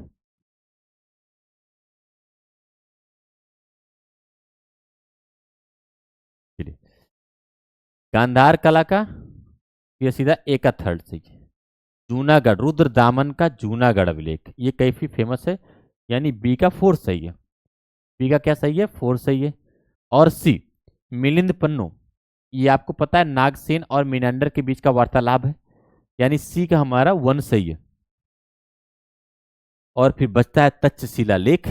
चलिए, गांधार कला का ये सीधा ए का थर्ड सही है। जूनागढ़ रुद्र दामन का जूनागढ़ अभिलेख, ये काफी फेमस है, यानी बी का फोर्थ सही है। बी का क्या सही है, फोर्थ सही है। और सी, मिलिंद पन्नो, ये आपको पता है नागसेन और मिनांडर के बीच का वार्तालाप है, यानी सी का हमारा वन सही है। और फिर बचता है तक्षशिला लेख,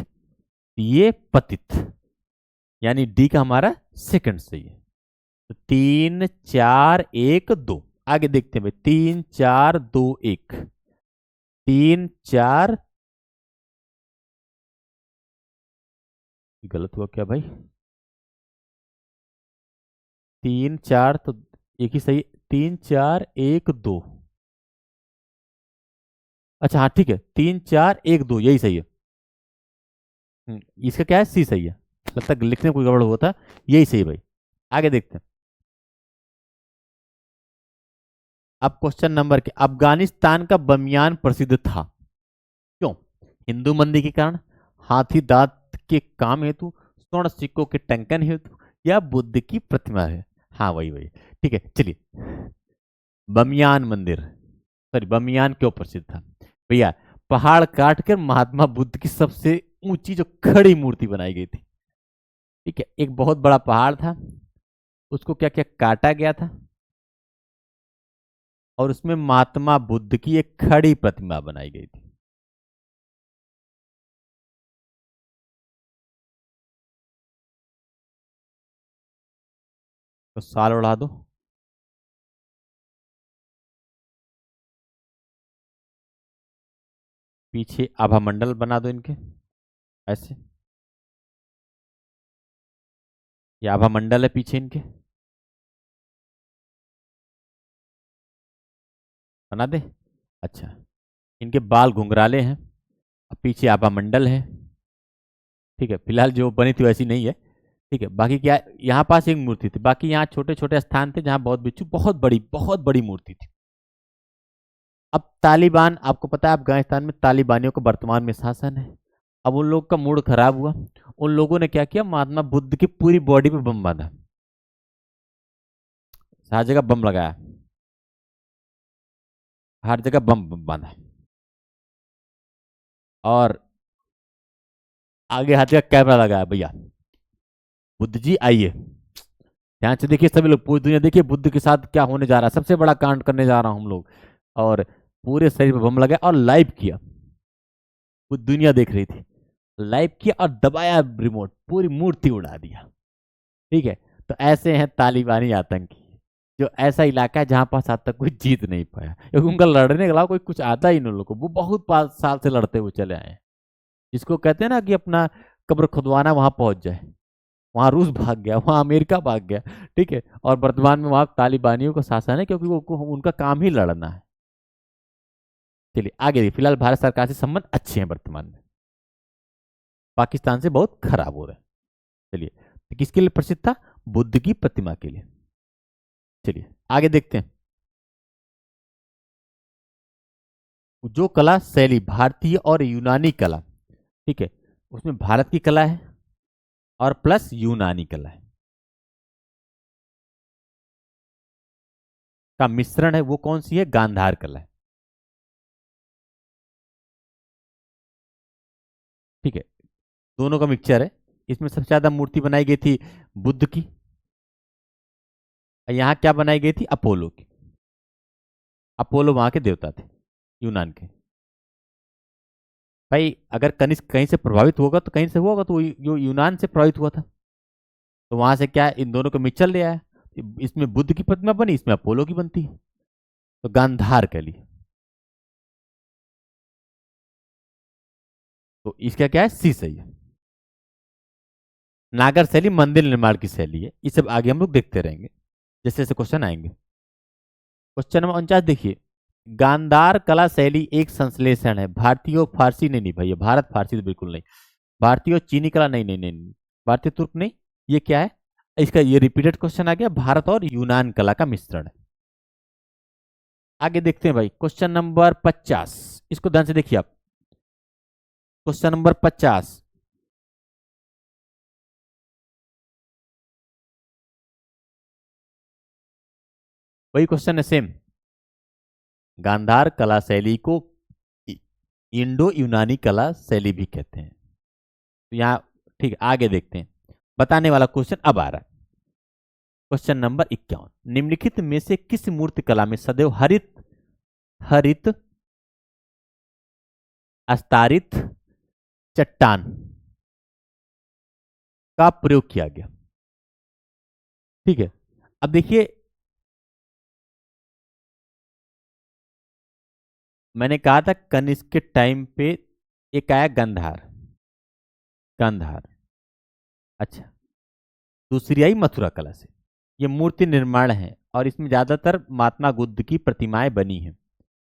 ये पतित, यानी डी का हमारा सेकंड सही है। तो 3, 4, 1, 2, आगे देखते हैं भाई, 3, 4, 2, 1, 3, 4, गलत हुआ क्या भाई, 3, 4 तो एक ही सही, 3, 4, 1, 2, अच्छा हाँ ठीक है, 3 4 1 2 यही सही है। इसका क्या है, सी सही है। लगता है लिखने में कोई गड़बड़ हुआ था, यही सही है भाई। आगे देखते हैं। अब क्वेश्चन नंबर के, अफगानिस्तान का बमियान प्रसिद्ध था क्यों? हिंदू मंदिर के कारण, हाथी दांत के काम हेतु, स्वर्ण सिक्कों के टंकन हेतु, या बुद्ध की प्रतिमा है? हाँ वही वही। ठीक है चलिए। बमियान मंदिर, सॉरी बमियान क्यों प्रसिद्ध था भैया? पहाड़ काट कर महात्मा बुद्ध की सबसे ऊंची जो खड़ी मूर्ति बनाई गई थी। ठीक है, एक बहुत बड़ा पहाड़ था, उसको क्या क्या काटा गया था, और उसमें महात्मा बुद्ध की एक खड़ी प्रतिमा बनाई गई थी। तो साल उड़ा दो। पीछे आभा मंडल बना दो इनके, ऐसे। ये आभा मंडल है पीछे इनके, बना दे। अच्छा, इनके बाल घुंघराले हैं, अब पीछे आभा मंडल है। ठीक है, फिलहाल जो बनी थी वैसी नहीं है। ठीक है, बाकी क्या, यहाँ पास एक मूर्ति थी, बाकी यहाँ छोटे छोटे स्थान थे जहाँ बहुत बिच्छू, बहुत बड़ी मूर्ति थी। अब तालिबान, आपको पता है अफगानिस्तान में तालिबानियों का वर्तमान में शासन है। अब उन लोग का मूड खराब हुआ, उन लोगों ने क्या किया, महात्मा बुद्ध की पूरी बॉडी पे बम बांधा, हर जगह बम लगाया, हर जगह बम बम बांधा, और आगे हर जगह कैमरा लगाया भैया, बुद्ध जी आइए, ध्यान से देखिए सभी लोग, पूरी दुनिया देखिए बुद्ध के साथ क्या होने जा रहा है, सबसे बड़ा कांड करने जा रहा हूं हम लोग। और पूरे शरीर पे बम लगाया और लाइव किया, पूरी दुनिया देख रही थी, लाइव किया और दबाया रिमोट, पूरी मूर्ति उड़ा दिया। ठीक है, तो ऐसे हैं तालिबानी आतंकी, जो ऐसा इलाका है जहां पास आज तक कोई जीत नहीं पाया, क्योंकि उनका लड़ने के अलावा कोई कुछ आता ही नहीं लोगों को, वो बहुत 5 साल से लड़ते हुए चले आए हैं। जिसको कहते हैं ना कि अपना कब्र खुदवाना वहां पहुंच जाए, वहां रूस भाग गया, वहां अमेरिका भाग गया। ठीक है, और वर्तमान में वहां तालिबानियों का शासन है, क्योंकि उनका काम ही लड़ना है। चलिए आगे देखिए, फिलहाल भारत सरकार से संबंध अच्छे हैं वर्तमान में, पाकिस्तान से बहुत खराब हो रहे हैं। चलिए, तो किसके लिए प्रसिद्ध था? बुद्ध की प्रतिमा के लिए। चलिए आगे देखते हैं। जो कला शैली भारतीय और यूनानी कला, ठीक है, उसमें भारत की कला है और प्लस यूनानी कला है का मिश्रण है, वो कौन सी है? गांधार कला है। ठीक है, दोनों का मिक्सचर है। इसमें सबसे ज्यादा मूर्ति बनाई गई थी बुद्ध की, और यहाँ क्या बनाई गई थी? अपोलो की। अपोलो वहां के देवता थे, यूनान के। भाई अगर कनिष्क कहीं से प्रभावित होगा तो कहीं से हुआ होगा, तो जो यूनान से प्रभावित हुआ था, तो वहां से क्या इन दोनों को मिक्सचर ले आया, इसमें बुद्ध की प्रतिमा बनी, इसमें अपोलो की बनती है, तो गांधार कली। तो इसका क्या है? सी सही है। नागर शैली मंदिर निर्माण की शैली है। ये सब आगे हम लोग देखते रहेंगे जैसे जैसे क्वेश्चन आएंगे। क्वेश्चन नंबर 49 देखिए, गांधार कला शैली एक संश्लेषण है भारतीय और फारसी, नहीं नहीं भैया, भारत फारसी तो बिल्कुल नहीं, भारतीय और चीनी कला नहीं नहीं नहीं नहीं, भारतीय तुर्क नहीं, ये क्या है? इसका ये रिपीटेड क्वेश्चन आ गया, भारत और यूनान कला का मिश्रण है। आगे देखते हैं भाई, क्वेश्चन नंबर 50, इसको ध्यान से देखिए आप। क्वेश्चन नंबर 50, वही क्वेश्चन है सेम। गांधार कला शैली को इंडो यूनानी कला शैली भी कहते हैं। तो यहाँ ठीक है, आगे देखते हैं, बताने वाला क्वेश्चन अब आ रहा है। क्वेश्चन नंबर 51, निम्नलिखित में से किस मूर्ति कला में सदैव हरित हरित अस्तारित चट्टान का प्रयोग किया गया? ठीक है, अब देखिए, मैंने कहा था कनिष्क के टाइम पे एक आया गंधार, गंधार। अच्छा, दूसरी आई मथुरा कला से। ये मूर्ति निर्माण है और इसमें ज्यादातर महात्मा बुद्ध की प्रतिमाएं बनी हैं।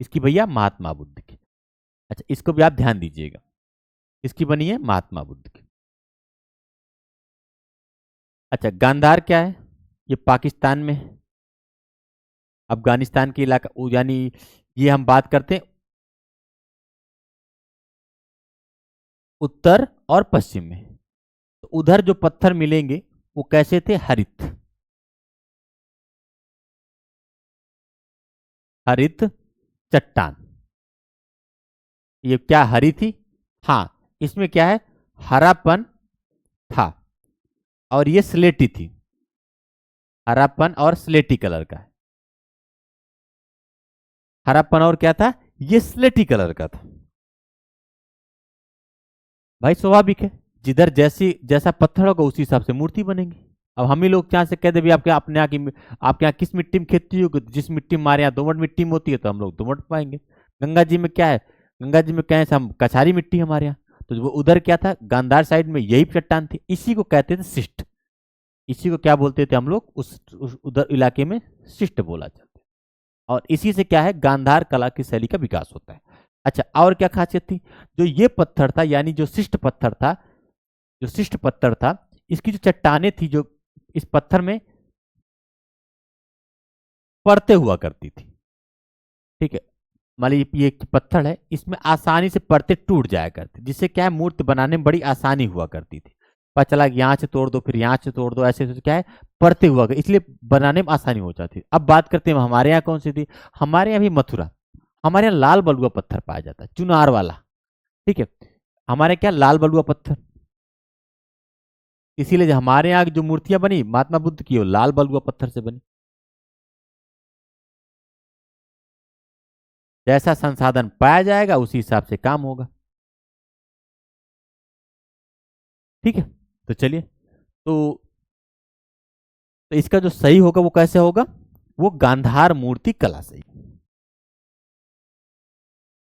इसकी भैया महात्मा बुद्ध की। अच्छा, इसको भी आप ध्यान दीजिएगा, किसकी बनी है? महात्मा बुद्ध की। अच्छा, गांधार क्या है? ये पाकिस्तान में है, अफगानिस्तान के इलाका यानी ये हम बात करते हैं उत्तर और पश्चिम में। तो उधर जो पत्थर मिलेंगे वो कैसे थे? हरित, हरित चट्टान। ये क्या हरी थी? हाँ, इसमें क्या है? हरापन था, और ये स्लेटी थी, हरापन और स्लेटी कलर का है। हरापन और क्या था? ये स्लेटी कलर का था। भाई स्वाभाविक है, जिधर जैसी जैसा पत्थर होगा उसी हिसाब से मूर्ति बनेगी। अब हम ही लोग यहाँ से कह दे भी आपके अपने यहाँ की, आपके यहाँ किस मिट्टी में खेती होगी? जिस मिट्टी में हमारे यहाँ दोमट मिट्टी में होती है तो हम लोग दोमट पाएंगे। गंगा जी में क्या है? गंगा जी में कहें हम कछारी मिट्टी है हमारे यहाँ। तो वो उधर क्या था? गांधार साइड में यही चट्टान थी, इसी को कहते थे शिष्ट। इसी को क्या बोलते थे हम लोग? उस उधर इलाके में शिष्ट बोला जाता है। और इसी से क्या है? गांधार कला की शैली का विकास होता है। अच्छा, और क्या खासियत थी? जो ये पत्थर था, यानी जो शिष्ट पत्थर था, जो शिष्ट पत्थर था, इसकी जो चट्टाने थी, जो इस पत्थर में परतें हुआ करती थी। ठीक है, मान लीजिए ये पत्थर है, इसमें आसानी से परतें टूट जाया करती, जिससे क्या है? मूर्ति बनाने में बड़ी आसानी हुआ करती थी। पता चला कि यहाँ से तोड़ दो, फिर यहाँ से तोड़ दो, ऐसे क्या है? परतें हुआ करती, इसलिए बनाने में आसानी हो जाती। अब बात करते हैं हमारे यहाँ कौन सी थी। हमारे यहाँ भी मथुरा, हमारे यहाँ लाल बलुआ पत्थर पाया जाता है, चुनार वाला। ठीक है, हमारे क्या? लाल बलुआ पत्थर। इसीलिए जो हमारे यहाँ की जो मूर्तियां बनी महात्मा बुद्ध की, वो लाल बलुआ पत्थर से बनी। जैसा संसाधन पाया जाएगा उसी हिसाब से काम होगा। ठीक है, तो चलिए, तो इसका जो सही होगा वो कैसे होगा? वो गांधार मूर्ति कला सही।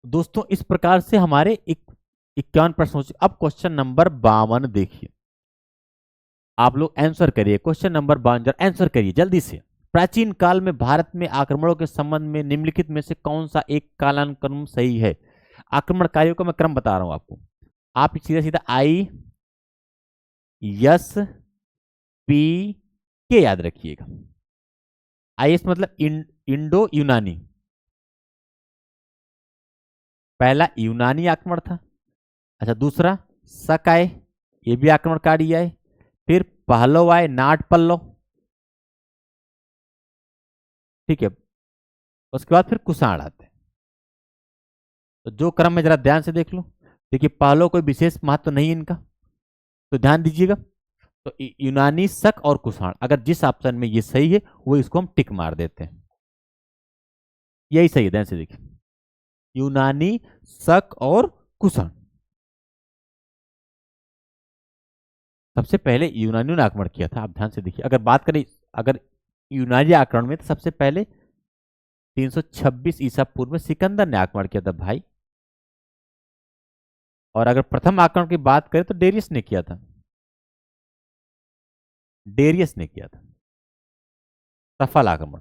दोस्तों, इस प्रकार से हमारे 51 प्रश्न हो चुके। अब क्वेश्चन नंबर 52 देखिए, आप लोग आंसर करिए। क्वेश्चन नंबर 52 आंसर करिए जल्दी से। प्राचीन काल में भारत में आक्रमणों के संबंध में निम्नलिखित में से कौन सा एक कालानुक्रम सही है? आक्रमणकारियों का मैं क्रम बता रहा हूं आपको। आप सीधा सीधा आई एस पी के याद रखिएगा। आई एस मतलब इंडो यूनानी, पहला यूनानी आक्रमण था। अच्छा, दूसरा शक आए, ये भी आक्रमणकारी आए। फिर पहलव आए, नाट पल्लव। ठीक है, उसके बाद फिर कुषाण आते हैं। तो जो क्रम में जरा ध्यान से देख लो। देखिए, पहलव कोई विशेष महत्व नहीं इनका, तो ध्यान दीजिएगा। तो यूनानी, शक और कुषाण, अगर जिस ऑप्शन में ये सही है वो इसको हम टिक मार देते हैं। यही सही है, ध्यान से देखिए, यूनानी, शक और कुषाण। सबसे पहले यूनानियों ने आक्रमण किया था, आप ध्यान से देखिए। अगर बात करें, अगर यूनानी आक्रमण में, तो सबसे पहले 326 ईसा पूर्व में सिकंदर ने आक्रमण किया था भाई। और अगर प्रथम आक्रमण की बात करें तो डेरियस ने किया था, डेरियस ने किया था सफल आक्रमण।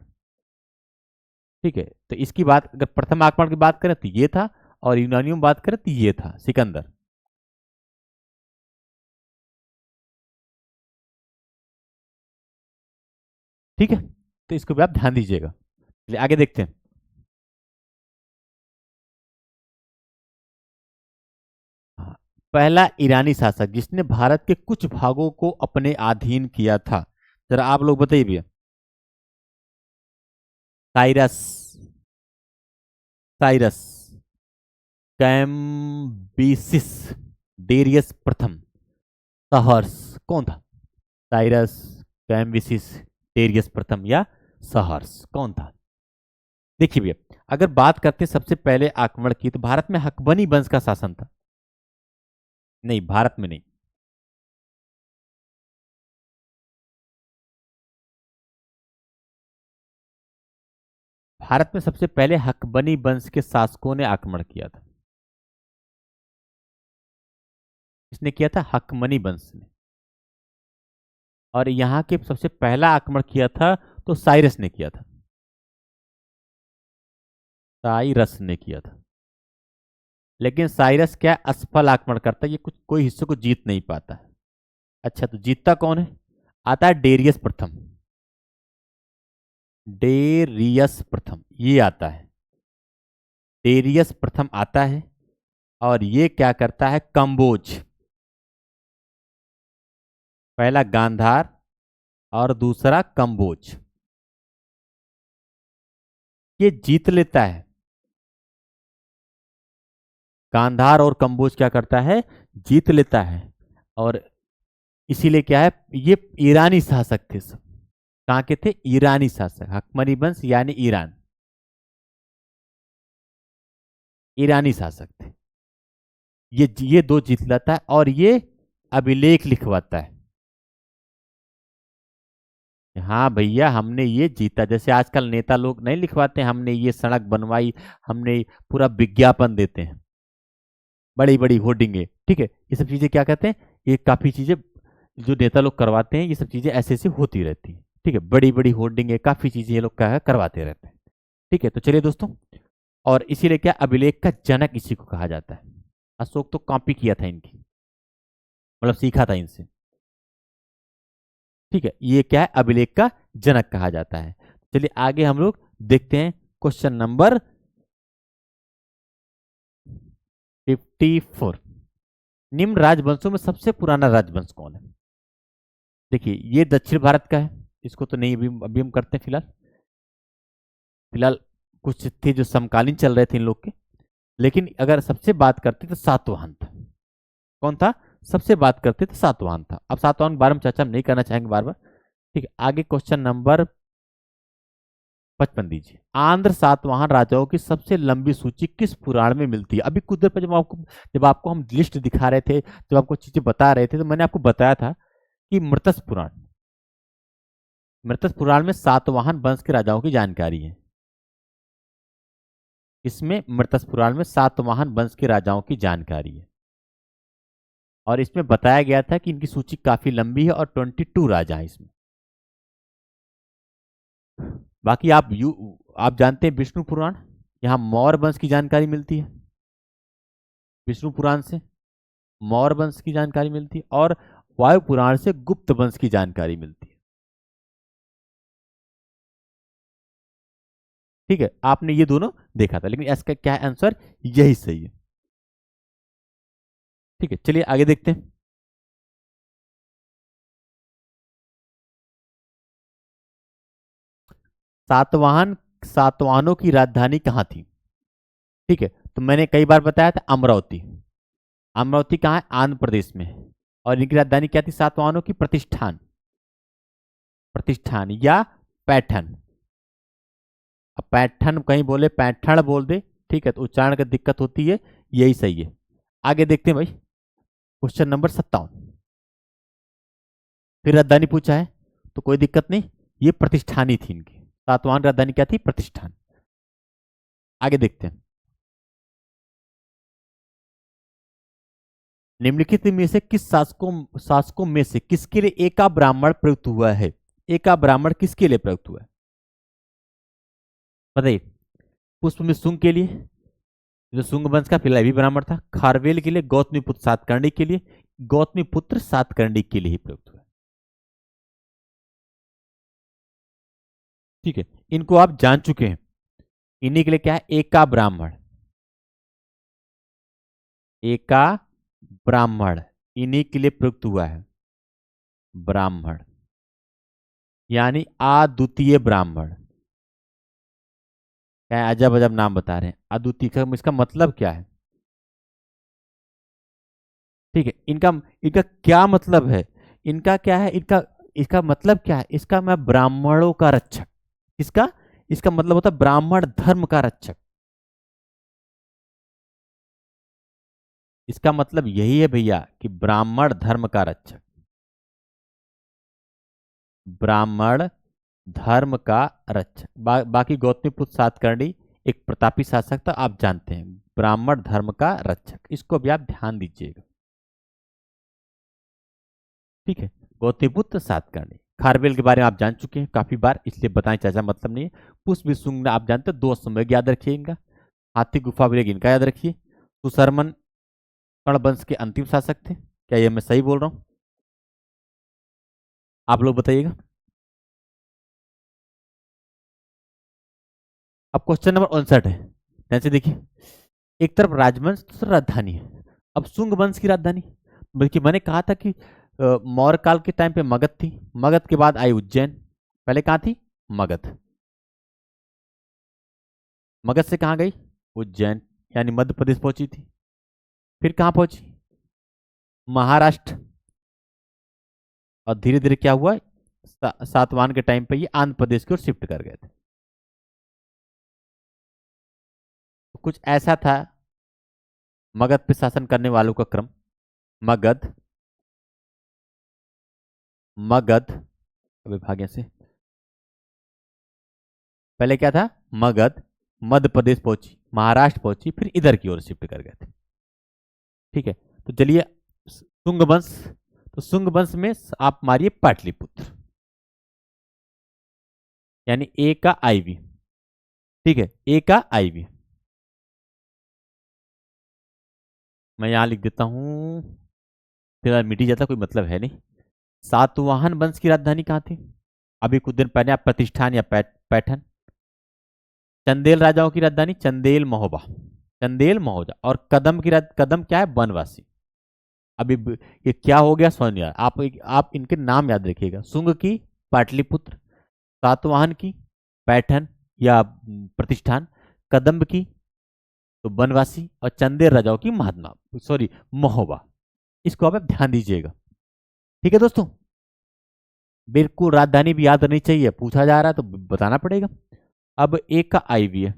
ठीक है, तो इसकी बात अगर प्रथम आक्रमण की बात करें तो ये था, और यूनानियों में बात करें तो ये था सिकंदर। ठीक है, तो इसको भी आप ध्यान दीजिएगा। चलिए आगे देखते हैं। हाँ, पहला ईरानी शासक जिसने भारत के कुछ भागों को अपने अधीन किया था, जरा आप लोग बताइए भैया। साइरस, साइरस कैम्बिसिस, डेरियस प्रथम, सहर्ष, कौन था? साइरस कैम्बिसिस, डेरियस प्रथम या सहर्ष, कौन था? देखिए भैया, अगर बात करते सबसे पहले आक्रमण की, तो भारत में हकबनी वंश का शासन था। नहीं, भारत में नहीं। भारत में सबसे पहले हकबनी वंश के शासकों ने आक्रमण किया था। किसने किया था? हकमनी वंश ने। और यहाँ के सबसे पहला आक्रमण किया था तो साइरस ने किया था, साइरस ने किया था। लेकिन साइरस क्या है, असफल आक्रमण करता है, ये कुछ कोई हिस्से को जीत नहीं पाता है। अच्छा, तो जीतता कौन है? आता है डेरियस प्रथम। डेरियस प्रथम ये आता है, डेरियस प्रथम आता है। और ये क्या करता है? कंबोज, पहला गांधार और दूसरा कंबोज, ये जीत लेता है। गांधार और कंबोज क्या करता है? जीत लेता है। और इसीलिए क्या है, ये ईरानी शासक थे सब। कहाँ के थे? ईरानी शासक, हकमनी वंश यानी ईरान, ईरानी शासक थे। ये दो जीत लेता है और ये अभिलेख लिखवाता है, हाँ भैया हमने ये जीता। जैसे आजकल नेता लोग नहीं लिखवाते हैं, हमने ये सड़क बनवाई, हमने पूरा विज्ञापन देते हैं, बड़ी बड़ी होर्डिंगे, ठीक है। ये सब चीजें क्या कहते हैं, ये काफी चीजें जो नेता लोग करवाते हैं, ये सब चीजें ऐसे ऐसे होती रहती हैं, ठीक है। बड़ी बड़ी होर्डिंगे, काफी चीजें ये लोग क्या है करवाते रहते हैं, ठीक है। तो चलिए दोस्तों, और इसीलिए क्या अभिलेख का जनक इसी को कहा जाता है। अशोक तो कॉपी किया था इनकी, मतलब सीखा था इनसे, ठीक है। ये क्या है, अभिलेख का जनक कहा जाता है। चलिए आगे हम लोग देखते हैं क्वेश्चन नंबर 54। निम्न राजवंशों में सबसे पुराना राजवंश कौन है? देखिए ये दक्षिण भारत का है, इसको तो नहीं अभी हम करते हैं फिलहाल। फिलहाल कुछ थे जो समकालीन चल रहे थे इन लोग के, लेकिन अगर सबसे बात करते तो सातवाहन था। कौन था? सबसे बात करते तो सातवाहन था। अब सातवाहन के बारे में चर्चा हम नहीं करना चाहेंगे बार बार, ठीक है। आगे क्वेश्चन नंबर 55 दीजिए। आंध्र सातवाहन राजाओं की सबसे लंबी सूची किस पुराण में मिलती है? अभी कुछ देर पहले जब आपको हम लिस्ट दिखा रहे थे, जब आपको चीजें बता रहे थे, तो मैंने आपको बताया था कि मृतस पुराण, मृतस पुराण में सातवाहन वंश के राजाओं की जानकारी है। इसमें मृतस पुराण में सातवाहन वंश के राजाओं की जानकारी है, और इसमें बताया गया था कि इनकी सूची काफी लंबी है और 22 राजा हैं इसमें। बाकी आप जानते हैं विष्णु पुराण, यहाँ मौर्य वंश की जानकारी मिलती है। विष्णु पुराण से मौर्य वंश की जानकारी मिलती है, और वायु पुराण से गुप्त वंश की जानकारी मिलती है, ठीक है। आपने ये दोनों देखा था, लेकिन इसका क्या है आंसर? यही सही है, ठीक है। चलिए आगे देखते हैं। सातवाहन सातवाहनों की राजधानी कहाँ थी? ठीक है, तो मैंने कई बार बताया था अमरावती। अमरावती कहाँ है? आंध्र प्रदेश में है। और इनकी राजधानी क्या थी सातवाहनों की? प्रतिष्ठान, प्रतिष्ठान या पैठन। अब पैठन कहीं बोले, पैठण बोल दे, ठीक है, तो उच्चारण का दिक्कत होती है, यही सही है। आगे देखते हैं भाई, क्वेश्चन नंबर 57। फिर राजधानी पूछा है, तो कोई दिक्कत नहीं, ये प्रतिष्ठानी थी इनकी। सातवाहन राजधानी क्या थी? प्रतिष्ठान। आगे देखते हैं। निम्नलिखित में से किस शासकों शासकों में से किसके लिए एका ब्राह्मण प्रयुक्त हुआ है? एका ब्राह्मण किसके लिए प्रयुक्त हुआ है बताइए? पुष्प शुंग के लिए, जो शुंग वंश का फिलहाल भी ब्राह्मण था। खारवेल के लिए, गौतमी पुत्र सातकर्णी के लिए, गौतमी पुत्र सातकर्णी के लिए ही प्रयुक्त हुआ है, ठीक है। इनको आप जान चुके हैं। इन्हीं के लिए क्या है? एका ब्राह्मण, एका ब्राह्मण इन्हीं के लिए प्रयुक्त हुआ है। ब्राह्मण यानी अद्वितीय ब्राह्मण। क्या अजब अजब नाम बता रहे हैं? अद्वितीय का इसका मतलब क्या है? ठीक है, इनका इनका क्या मतलब है? इनका क्या है? इनका इसका मतलब क्या है? इसका मैं ब्राह्मणों का रक्षक। इसका इसका मतलब होता है ब्राह्मण धर्म का रक्षक। इसका मतलब यही है भैया कि ब्राह्मण धर्म का रक्षक, ब्राह्मण धर्म का रक्षक। बाकी गौतमी पुत्र सातकर्णी एक प्रतापी शासक था, आप जानते हैं। ब्राह्मण धर्म का रक्षक, इसको भी आप ध्यान दीजिएगा, ठीक है। गौतमीपुत्र सातकर्णी। खारवेल के बारे में आप जान चुके हैं काफी बार, इसलिए बताएं चाचा मतलब नहीं है। पुष्प विशुंग आप जानते हैं, दो समय याद रखिए इनका। हाथी गुफा विलेग इनका याद रखिए। सुशर्मन कर्ण वंश के अंतिम शासक थे। क्या ये मैं सही बोल रहा हूं? आप लोग बताइएगा। अब क्वेश्चन नंबर 59 है। ध्यान से देखिए, एक तरफ राजवंश, दूसरा राजधानी है। अब शुंग वंश की राजधानी, बल्कि मैंने कहा था कि मौर्य काल के टाइम पे मगध थी, मगध के बाद आई उज्जैन। पहले कहाँ थी? मगध। मगध से कहाँ गई? उज्जैन, यानी मध्य प्रदेश पहुंची थी। फिर कहाँ पहुंची? महाराष्ट्र। और धीरे धीरे क्या हुआ, सातवाहन के टाइम पे ये आंध्र प्रदेश की ओर शिफ्ट कर गए थे। तो कुछ ऐसा था मगध पे शासन करने वालों का क्रम। मगध, मगध, अभी भाग्य से, पहले क्या था? मगध, मध्य प्रदेश पहुंची, महाराष्ट्र पहुंची, फिर इधर की ओर शिफ्ट कर गए थे। ठीक है, तो चलिए शुंग वंश। तो शुंग वंश में आप मारिए पाटलिपुत्र, यानी ए का आईवी। ठीक है, ए का आईवी मैं यहां लिख देता हूं, फिर मिट ही जाता, कोई मतलब है नहीं। सातवाहन वंश की राजधानी कहाँ थी? अभी कुछ दिन पहले आप प्रतिष्ठान या पैठन। चंदेल राजाओं की राजधानी चंदेल महोबा, चंदेल महोजा। और कदम की कदम क्या है? बनवासी। अभी ये क्या हो गया समझ नहीं आया। आप इनके नाम याद रखिएगा। शुंग की पाटलिपुत्र, सातवाहन की पैठन या प्रतिष्ठान, कदम्ब की तो बनवासी, और चंदेल राजाओं की महात्मा, सॉरी महोबा। इसको आप ध्यान दीजिएगा। ठीक है दोस्तों, बिल्कुल राजधानी भी याद रहनी चाहिए, पूछा जा रहा है तो बताना पड़ेगा। अब एक का आईवी है,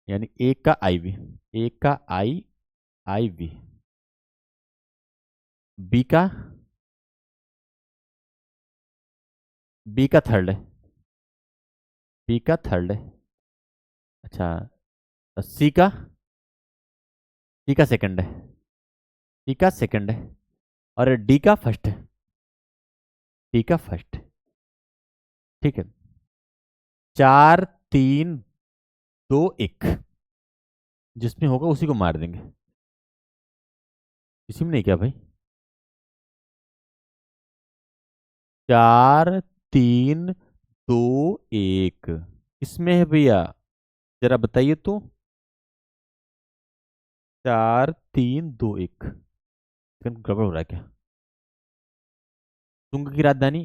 यानी एक का आईवी, एक का आईवी। बी का, बी का थर्ड है, बी का थर्ड है। अच्छा, सी का, सी का सेकंड है, सी का सेकंड है। और डी का फर्स्ट है, डी का फर्स्ट है। ठीक है, 4 3 2 1, जिसमें होगा उसी को मार देंगे। इसी में नहीं क्या भाई? 4 3 2 1 किसमें है भैया? जरा बताइए तो। 4 3 2 1, गड़बड़ हो रहा है क्या? तुंग की राजधानी,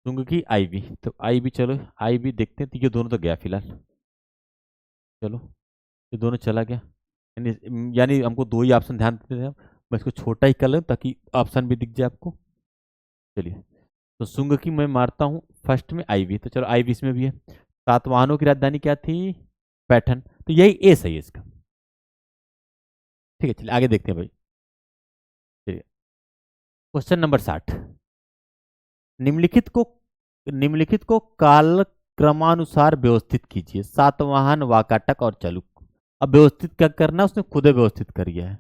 तुंग की आईवी, तो आईवी, चलो आईवी देखते हैं। तो ये दोनों तो गया फिलहाल, चलो ये दोनों चला गया। यानी हमको दो ही ऑप्शन ध्यान देते हैं। मैं इसको छोटा ही कर लूँ ताकि ऑप्शन भी दिख जाए आपको। चलिए, तो सुंग की मैं मारता हूँ फर्स्ट में आईवी, तो चलो आईवी इसमें भी है। सातवाहनों की राजधानी क्या थी? पैठन, तो यही ए सही है इसका। ठीक है, चलिए आगे देखते हैं भाई। चलिए, क्वेश्चन नंबर 60। निम्नलिखित को, निम्नलिखित को काल क्रमानुसार व्यवस्थित कीजिए। सातवाहन, वाकाटक और चालुक्य। अब व्यवस्थित क्या करना, उसने खुद व्यवस्थित कर दिया है।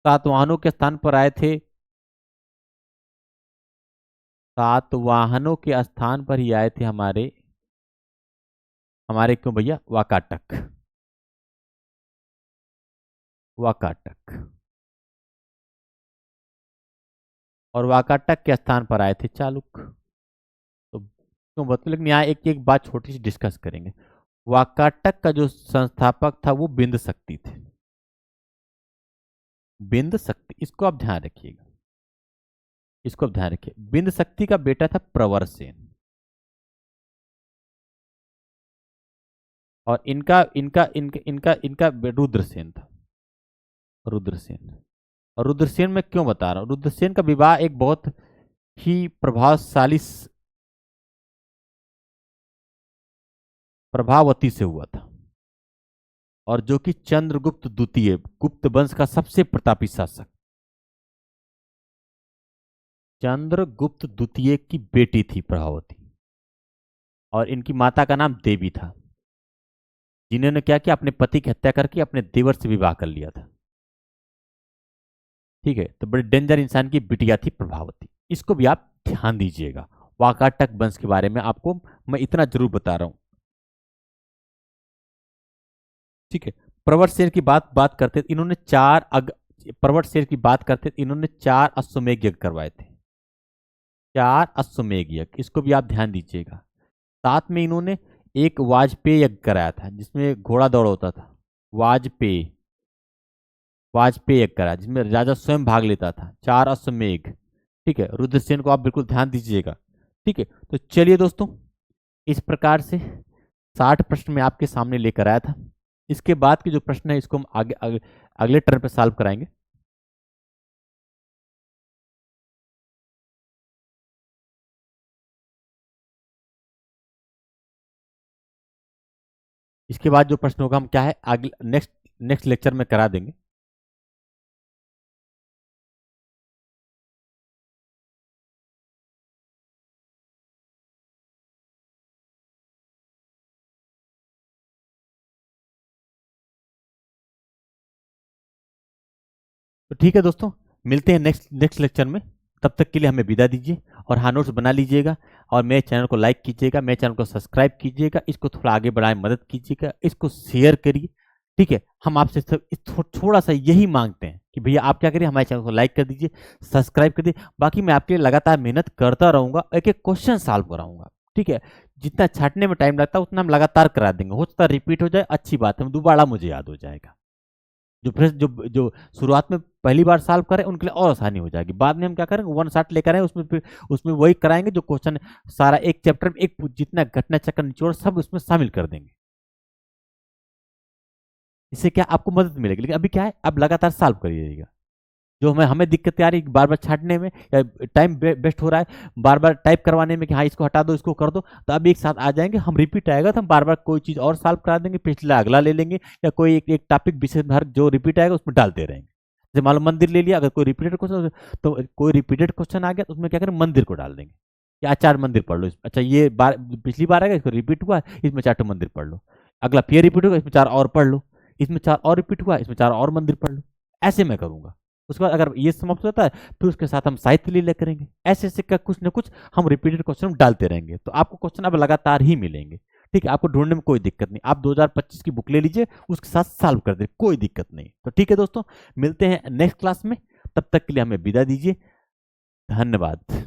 सातवाहनों के स्थान पर आए थे, सातवाहनों के स्थान पर ही आए थे हमारे, हमारे क्यों भैया? वाकाटक, वाकाटक। और वाकाटक के स्थान पर आए थे चालुक्य। तो क्यों बता, लेकिन यहाँ एक एक बात छोटी सी डिस्कस करेंगे। वाकाटक का जो संस्थापक था वो बिंद शक्ति थे, बिंद शक्ति, इसको आप ध्यान रखिएगा, इसको आप ध्यान रखिए। बिंद शक्ति का बेटा था प्रवरसेन, और इनका इनका इनका इनका इनका रुद्रसेन था, रुद्रसेन। और रुद्रसेन मैं क्यों बता रहा हूं, रुद्रसेन का विवाह एक बहुत ही प्रभावशाली प्रभावती से हुआ था, और जो कि चंद्रगुप्त द्वितीय, गुप्त वंश का सबसे प्रतापी शासक, चंद्रगुप्त द्वितीय की बेटी थी प्रभावती। और इनकी माता का नाम देवी था, जिन्होंने क्या किया, अपने पति की हत्या करके अपने देवर से विवाह कर लिया था। ठीक है, तो बड़े डेंजर इंसान की बिटिया थी प्रभावती, इसको भी आप ध्यान दीजिएगा। वाकाटक वंश के बारे में आपको मैं इतना जरूर बता रहा हूं। ठीक है। प्रवट शेर की बात करते इन्होंने प्रवट शेर की बात करते इन्होंने 4 अश्वमेध यज्ञ करवाए थे। 4 अश्वमेध यज्ञ, इसको भी आप ध्यान दीजिएगा। साथ में इन्होंने एक वाजपेयी यज्ञ कराया था जिसमें घोड़ा दौड़ होता था। वाजपेयी वाजपेयी यज्ञ कराया जिसमें राजा स्वयं भाग लेता था। 4 अश्वमेध। ठीक है, रुद्रसेन को आप बिल्कुल ध्यान दीजिएगा। ठीक है, तो चलिए दोस्तों, इस प्रकार से 60 प्रश्न मैं आपके सामने लेकर आया था। इसके बाद के जो प्रश्न है इसको हम अगले टर्म पे सॉल्व कराएंगे। इसके बाद जो प्रश्न होगा हम क्या है अगले नेक्स्ट नेक्स्ट लेक्चर में करा देंगे। तो ठीक है दोस्तों, मिलते हैं नेक्स्ट नेक्स्ट लेक्चर में। तब तक के लिए हमें विदा दीजिए और हाँ, नोट्स बना लीजिएगा और मेरे चैनल को लाइक कीजिएगा, मेरे चैनल को सब्सक्राइब कीजिएगा, इसको थोड़ा आगे बढ़ाए मदद कीजिएगा, इसको शेयर करिए। ठीक है, हम आपसे थोड़ा सा यही मांगते हैं कि भैया आप क्या करिए, हमारे चैनल को लाइक कर दीजिए, सब्सक्राइब कर दीजिए। बाकी मैं आपके लिए लगातार मेहनत करता रहूंगा, एक एक क्वेश्चन सॉल्व कराऊंगा। ठीक है, जितना छाटने में टाइम लगता है उतना हम लगातार करा देंगे। हो सकता है रिपीट हो जाए, अच्छी बात है, दोबारा मुझे याद हो जाएगा। जो फ्रेश जो शुरुआत में पहली बार सॉल्व करें उनके लिए और आसानी हो जाएगी। बाद में हम क्या करेंगे, 1 शॉट लेकर आए, उसमें फिर उसमें वही कराएंगे जो क्वेश्चन सारा एक चैप्टर में एक जितना घटना चक्र निचोड़ सब उसमें शामिल कर देंगे। इससे क्या आपको मदद मिलेगी। लेकिन अभी क्या है, अब लगातार सॉल्व करिएगा। जो हमें हमें दिक्कतें आ रही बार बार छाटने में या टाइम वेस्ट हो रहा है बार बार टाइप करवाने में कि हाँ इसको हटा दो इसको कर दो, तो अब एक साथ आ जाएंगे। हम रिपीट आएगा तो हम बार बार कोई चीज़ और सॉल्व करा देंगे, पिछला अगला ले लेंगे या कोई एक टॉपिक विषय भर जो रिपीट आएगा उसमें डालते रहेंगे। जैसे मान लो मंदिर ले लिया, अगर कोई रिपीटेड क्वेश्चन तो कोई रिपीटेड क्वेश्चन आ गया तो उसमें क्या करें, मंदिर को डाल देंगे या 4 मंदिर पढ़ लो। अच्छा ये बार पिछली बार आएगा, इसको रिपीट हुआ इसमें 4 मंदिर पढ़ लो, अगला फिर रिपीट होगा इसमें 4 और पढ़ लो, इसमें 4 और रिपीट हुआ इसमें 4 और मंदिर पढ़ लो। ऐसे मैं करूंगा। उसके बाद अगर ये समाप्त होता है फिर उसके साथ हम साहित्य लीला करेंगे। ऐसे ऐसे का कुछ ना कुछ हम रिपीटेड क्वेश्चन डालते रहेंगे, तो आपको क्वेश्चन अब लगातार ही मिलेंगे। ठीक है, आपको ढूंढने में कोई दिक्कत नहीं। आप 2025 की बुक ले लीजिए, उसके साथ सॉल्व कर दे, कोई दिक्कत नहीं। तो ठीक है दोस्तों, मिलते हैं नेक्स्ट क्लास में। तब तक के लिए हमें विदा दीजिए। धन्यवाद।